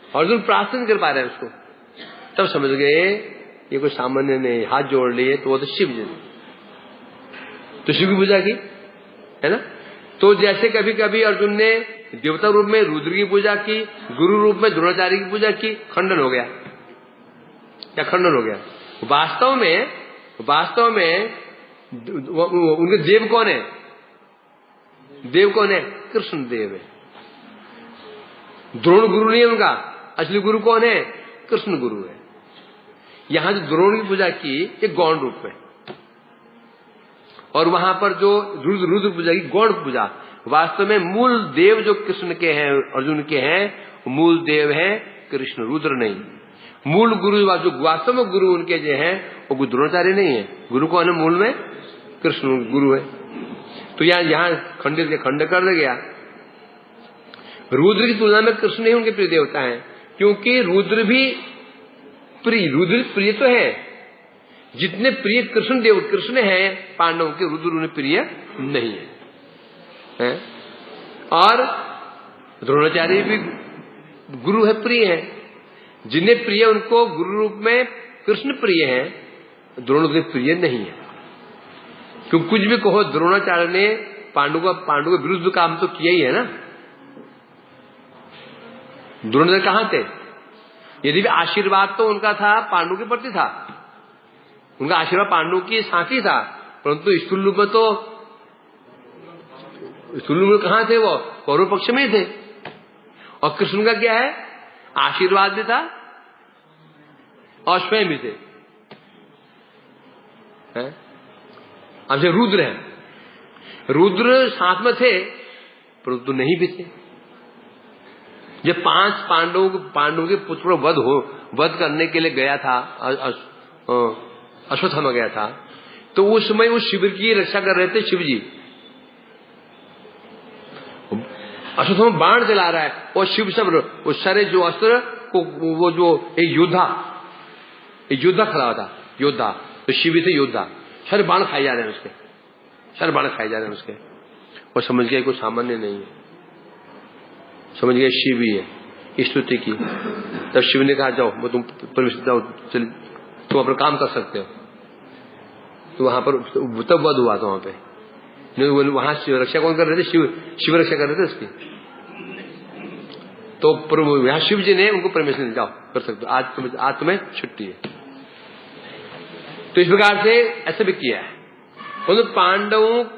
अर्जुन प्रार्थना कर पा रहे हैं उसको, तब समझ गए ये कोई सामान्य नहीं, हाथ जोड़ लिए तो वो तो शिव जी, तो शिव की पूजा की है ना। तो जैसे कभी कभी अर्जुन ने देवता रूप में रुद्र की पूजा की, गुरु रूप में द्रोणाचार्य की पूजा की, खंडन हो गया। क्या खंडन हो गया? वास्तव में उनके देव कौन है? देव कौन है? कृष्ण देव है। द्रोण गुरु नहीं है उनका, असली गुरु कौन है? कृष्ण गुरु है। यहां जो द्रोण की पूजा की ये गौण रूप में, और वहां पर जो रुद्र पूजा की गौड़ पूजा, वास्तव में मूल देव जो कृष्ण के हैं, अर्जुन के हैं, मूल देव हैं कृष्ण, रुद्र नहीं। मूल गुरु जो वास्तव में गुरु उनके जो हैं वो द्रोणाचार्य नहीं है। गुरु कौन है मूल में? कृष्ण गुरु है। तो यहाँ खंड कर गया। रुद्र की तुलना में कृष्ण ही उनके प्रिय देवता हैं, क्योंकि रुद्र भी प्रिय तो है। जितने प्रिय कृष्ण है पांडवों के, रुद्र उन्हें प्रिय नहीं है। और द्रोणाचार्य भी गुरु है, प्रिय है। जिन्हें प्रिय उनको गुरु रूप में कृष्ण प्रिय है, द्रोण के प्रिय नहीं है। क्यों कुछ भी कहो, द्रोणाचार्य ने पांडु के विरुद्ध काम तो किया ही है ना। द्रोणाचार्य कहां थे? यदि भी आशीर्वाद तो उनका था, पांडु के प्रति था, उनका आशीर्वाद पांडु की साथी था, परंतु स्थूल रूप में कहां थे? वो कौरव पक्ष में थे। और कृष्ण का क्या है? आशीर्वाद भी था और स्वयं भी थे। अब जो रुद्र है, रुद्र साथ में थे परंतु नहीं भी थे। जब 5 पांडवों के पुत्र वध करने के लिए गया था, अश्वत्थामा गया था, तो उस समय उस शिविर की रक्षा कर रहे थे शिव जी। अश्वत्थामा बाण चला रहा है और शिव सब वो सारे जो अस्त्र को, वो जो एक योद्धा खड़ा था, योद्धा तो शिव थे, योद्धा सारे बाण खाए जा रहे हैं उसके, सारे बाण खाए जा रहे हैं उसके। और समझ गए कोई सामान्य नहीं है, समझ गए शिव ही है, स्तुति की। तब शिव ने कहा जाओ, वो तुम परमेश्वर जाओ, चल तुम अपना काम कर सकते हो। तो वहां पर तब वध हुआ था वहां पे। वहां रक्षा कौन कर रहे थे? शिव रक्षा कर रहे थे उसकी। तो यहाँ शिव जी ने उनको परमेश्वर ने जाओ कर सकते हो, आज तुम्हें छुट्टी है। तो इस प्रकार से ऐसा भी किया है।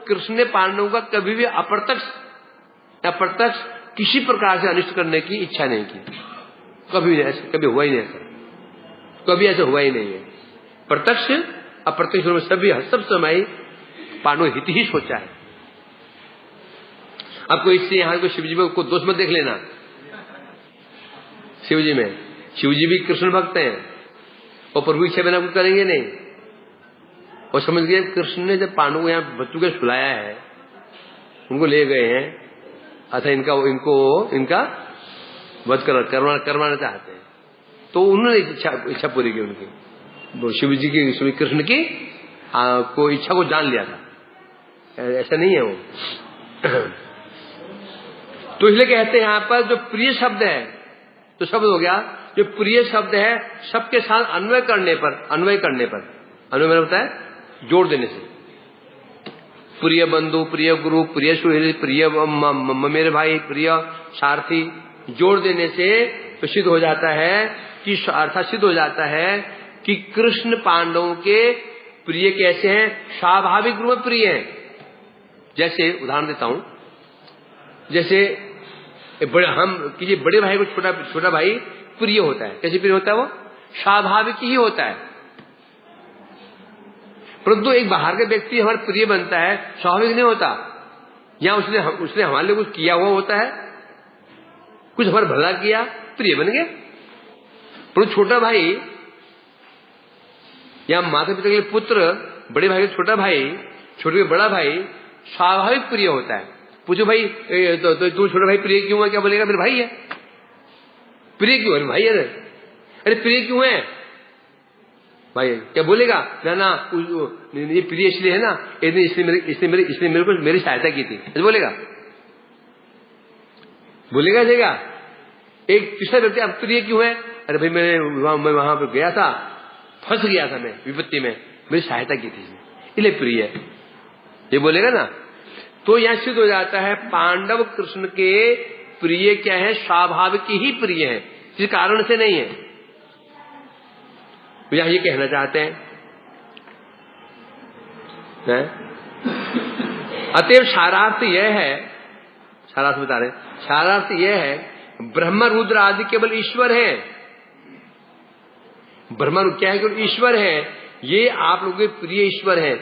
कृष्ण ने पांडवों का कभी भी अप्रत्यक्ष किसी प्रकार से अनिष्ट करने की इच्छा नहीं की, कभी ऐसा कभी हुआ ही नहीं, ऐसा कभी ऐसा हुआ ही नहीं है। प्रत्यक्ष अप्रत्यक्ष में सब समय पांडव हित ही सोचा है। अब कोई इससे यहां को शिव जी में को दोष मत देख लेना। शिव जी भी कृष्ण भक्त हैं और प्रभु इच्छा बिना कुछ करेंगे नहीं। और समझ गए कृष्ण ने जब पांडवों को यहाँ बच्चों के सुलाया है, उनको ले गए हैं, अच्छा इनका वध करवाना चाहते हैं, तो उन्होंने इच्छा पूरी की उनकी, शिव जी की, कृष्ण की को इच्छा को जान लिया था। ऐसा नहीं है वो। तो इसलिए कहते हैं यहां पर जो प्रिय शब्द है, तो शब्द हो गया जो प्रिय शब्द है, सबके साथ अन्वय करने पर अन्वय होता है जोड़ देने से। प्रिय बंधु, प्रिय गुरु, प्रिय सुहृद, प्रिय मेरे भाई, प्रिय सारथी, जोड़ देने से तो सिद्ध हो जाता है कि अर्थात सिद्ध हो जाता है कि कृष्ण पांडवों के प्रिय कैसे हैं? स्वाभाविक रूप में प्रिय हैं। जैसे उदाहरण देता हूं, जैसे किसी बड़े भाई को छोटा भाई प्रिय होता है। कैसे प्रिय होता है? वो स्वाभाविक ही होता है। परंतु एक बाहर का व्यक्ति हमारा प्रिय बनता है, स्वाभाविक नहीं होता। या उसने हमारे लिए कुछ किया हुआ होता है, कुछ हमारा भला किया, प्रिय बन गया। परंतु छोटा भाई या माता पिता के पुत्र, बड़े भाई का छोटा भाई, छोटे का बड़ा भाई, स्वाभाविक प्रिय होता है। पूछो भाई तो तू छोटा भाई प्रिय क्यों है? क्या बोलेगा? मेरे भाई है। प्रिय क्यों है? भाई है। अरे प्रिय क्यों है भाई? क्या बोलेगा? ना ये प्रिय इसलिए है ना, इसलिए मेरे को मेरी सहायता की थी, ऐसे बोलेगा जाएगा। एक तीसरा व्यक्ति अब प्रिय क्यों है? अरे भाई मैं वहां पर गया था, फंस गया था मैं विपत्ति में, मेरी सहायता की थी, इसलिए प्रिय है, ये बोलेगा ना। तो यह सिद्ध हो जाता है पांडव कृष्ण के प्रिय क्या है? स्वाभाविक ही प्रिय है, किसी कारण से नहीं है। तो यहां ये कहना चाहते हैं, अतएव सारार्थ यह है, सारार्थ बता रहे, सारार्थ यह है ब्रह्म रुद्र आदि केवल ईश्वर है। ब्रह्म क्या है? केवल ईश्वर है। ये आप लोगों के प्रिय ईश्वर है।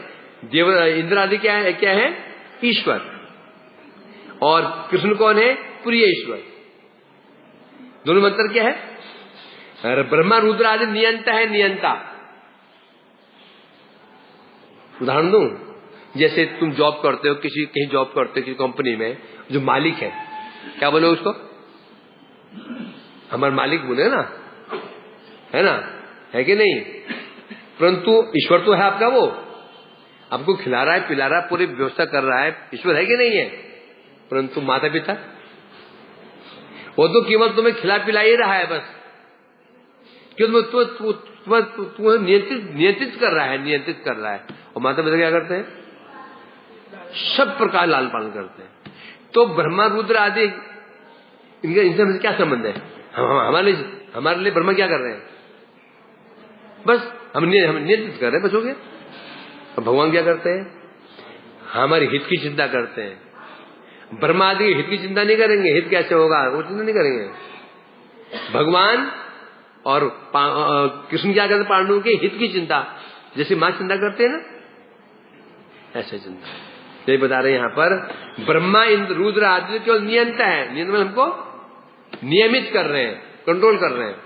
देव इंद्र आदि क्या है ईश्वर, और कृष्ण कौन है प्रिय ईश्वर। दोनों मंत्र क्या है, ब्रह्मा रुद्र आदि नियंता है, नियंता। उदाहरण दूं, जैसे तुम जॉब करते हो, कहीं जॉब करते हो किसी कंपनी में, जो मालिक है क्या बोले उसको, हमारे मालिक बोले ना, है ना, है कि नहीं। परंतु ईश्वर तो है आपका, वो आपको खिला रहा है पिला रहा है, पूरी व्यवस्था कर रहा है, ईश्वर है कि नहीं है। परंतु माता पिता वो तो केवल तुम्हें खिला पिला ही रहा है बस, क्यों तुम्हें नियंत्रित कर रहा है, नियंत्रित कर रहा है। और माता पिता क्या करते हैं, सब प्रकार लाल पालन करते हैं। तो ब्रह्मा रुद्र आदि इनसे क्या संबंध है, हमारे लिए ब्रह्मा क्या कर रहे हैं, बस हम नियंत्रित कर रहे हैं, बस हो गया। और भगवान क्या करते हैं, हमारे हित की चिंता करते हैं। ब्रह्मा आदि हित की चिंता नहीं करेंगे, हित कैसे होगा वो चिंता नहीं करेंगे। भगवान और कृष्ण क्या करते, पांडवों के हित की चिंता, जैसे मां चिंता करते हैं ना, ऐसे चिंता। यही बता रहे हैं यहाँ पर, ब्रह्मा इंद्र रुद्र आदि केवल नियंता है, नियंत्रण में हमको नियमित कर रहे हैं, कंट्रोल कर रहे हैं।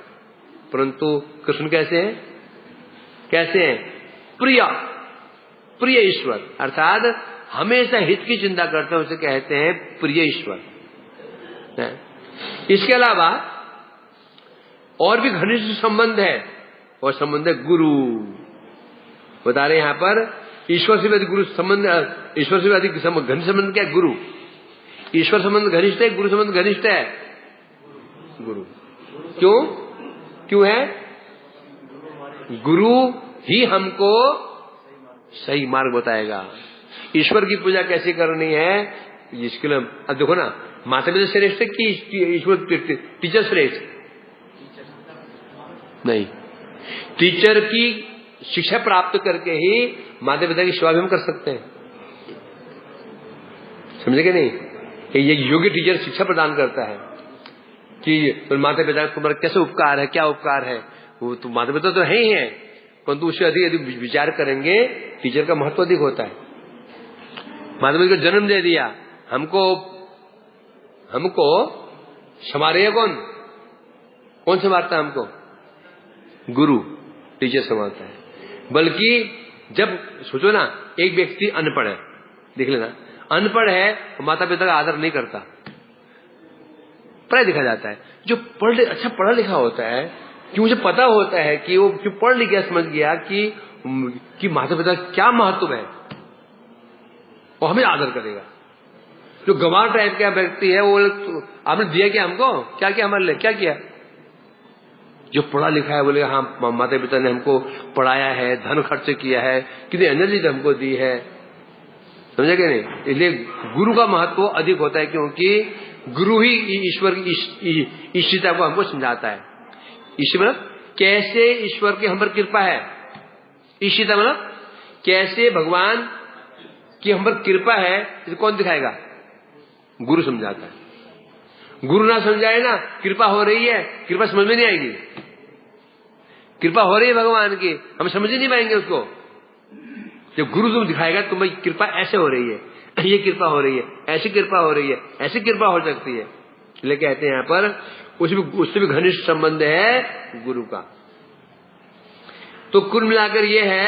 परंतु कृष्ण कैसे हैं, कैसे हैं, प्रिय ईश्वर, अर्थात हमेशा हित की चिंता करते हैं, उसे कहते हैं प्रिय ईश्वर। इसके अलावा और भी घनिष्ठ संबंध है, और संबंध है गुरु। बता रहे यहां पर, ईश्वर से भी अधिक गुरु संबंध, ईश्वर से भी अधिक घनिष्ठ संबंध क्या है, गुरु। ईश्वर संबंध घनिष्ठ है, गुरु संबंध घनिष्ठ है, गुरु। क्यों है, गुरु ही हमको सही मार्ग बताएगा। ईश्वर की पूजा कैसे करनी है, इसके लिए अब देखो ना, माता पिता श्रेष्ठ है कि ईश्वर टीचर श्रेष्ठ, नहीं, टीचर की शिक्षा प्राप्त करके ही माता पिता की सेवा भी हम कर सकते हैं, समझे कि नहीं। ये योग्य टीचर शिक्षा प्रदान करता है कि तो माता पिता तुम्हारा कैसे उपकार है, क्या उपकार है, वो तो माता पिता तो है ही है, परंतु उससे अधिक विचार करेंगे, टीचर का महत्व अधिक होता है। माता पिता को जन्म दे दिया, हमको संवारेगा कौन संवारता है हमको, गुरु, टीचर संवारता है। बल्कि जब सोचो ना, एक व्यक्ति अनपढ़ है, देख लेना, अनपढ़ है, माता पिता का आदर नहीं करता, प्राय देखा जाता है। जो अच्छा पढ़ा लिखा होता है, कि मुझे पता होता है कि वो क्यों पढ़ लिख गया, समझ गया कि माता पिता क्या महत्व है, वो हमें आदर करेगा। जो गंवार टाइप का व्यक्ति है, वो आपने दिया क्या हमको, क्या किया हमारे लिए, क्या किया। जो पढ़ा लिखा है बोले हाँ माता पिता ने हमको पढ़ाया है, धन खर्च किया है, कितनी एनर्जी हमको दी है, समझे कि नहीं। इसलिए गुरु का महत्व अधिक होता है, क्योंकि गुरु ही ईश्वर की इष्टता को हमको समझाता है। ईश्वर कैसे, ईश्वर की हम पर कृपा है, इष्टता मतलब कैसे भगवान की हम पर कृपा है, इसे कौन दिखाएगा, गुरु समझाता है। गुरु ना समझाए ना, कृपा हो रही है, कृपा समझ में नहीं आएगी। कृपा हो रही है भगवान की, हम समझ ही नहीं पाएंगे उसको। जब गुरु तुम दिखाएगा तुम्हें कृपा ऐसे हो रही है, ये कृपा हो रही है, ऐसी कृपा हो रही है, ऐसी कृपा हो सकती है, इसलिए कहते हैं यहाँ पर उससे भी घनिष्ठ संबंध है गुरु का। तो कुल मिलाकर ये है,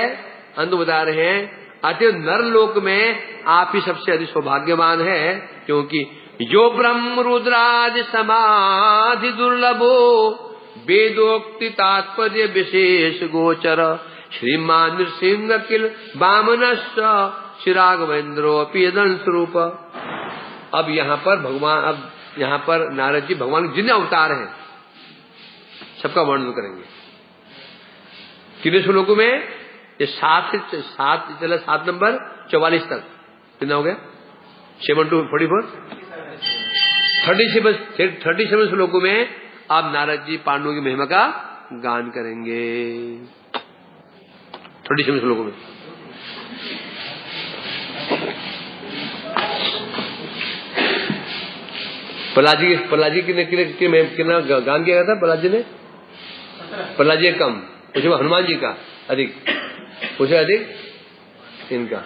अंत बता रहे हैं, अतः नर लोक में आप ही सबसे अधिक सौभाग्यवान है, क्योंकि यो ब्रह्म रुद्रादि समाधि दुर्लभो वेदोक्ति तात्पर्य विशेष गोचर श्रीमान नृसिंह किल वामनश्च श्रीराघवेंद्रो अपीदन स्वरूप। अब यहाँ पर भगवान, अब यहाँ पर नारद जी भगवान जितने अवतार हैं सबका वर्णन करेंगे। कितने श्लोकों में, ये 7 नंबर 44 तक, कितना हो गया, 7 to 44, 37 श्लोकों में आप नारद जी पांडवों की महिमा का गान करेंगे। 37 श्लोकों में। प्रहलाद जी कितना गान किया गया था, प्रहलाद जी ने, प्रहलाद जी कम, उसके बाद हनुमान जी का अधिक, उसे अधिक इनका।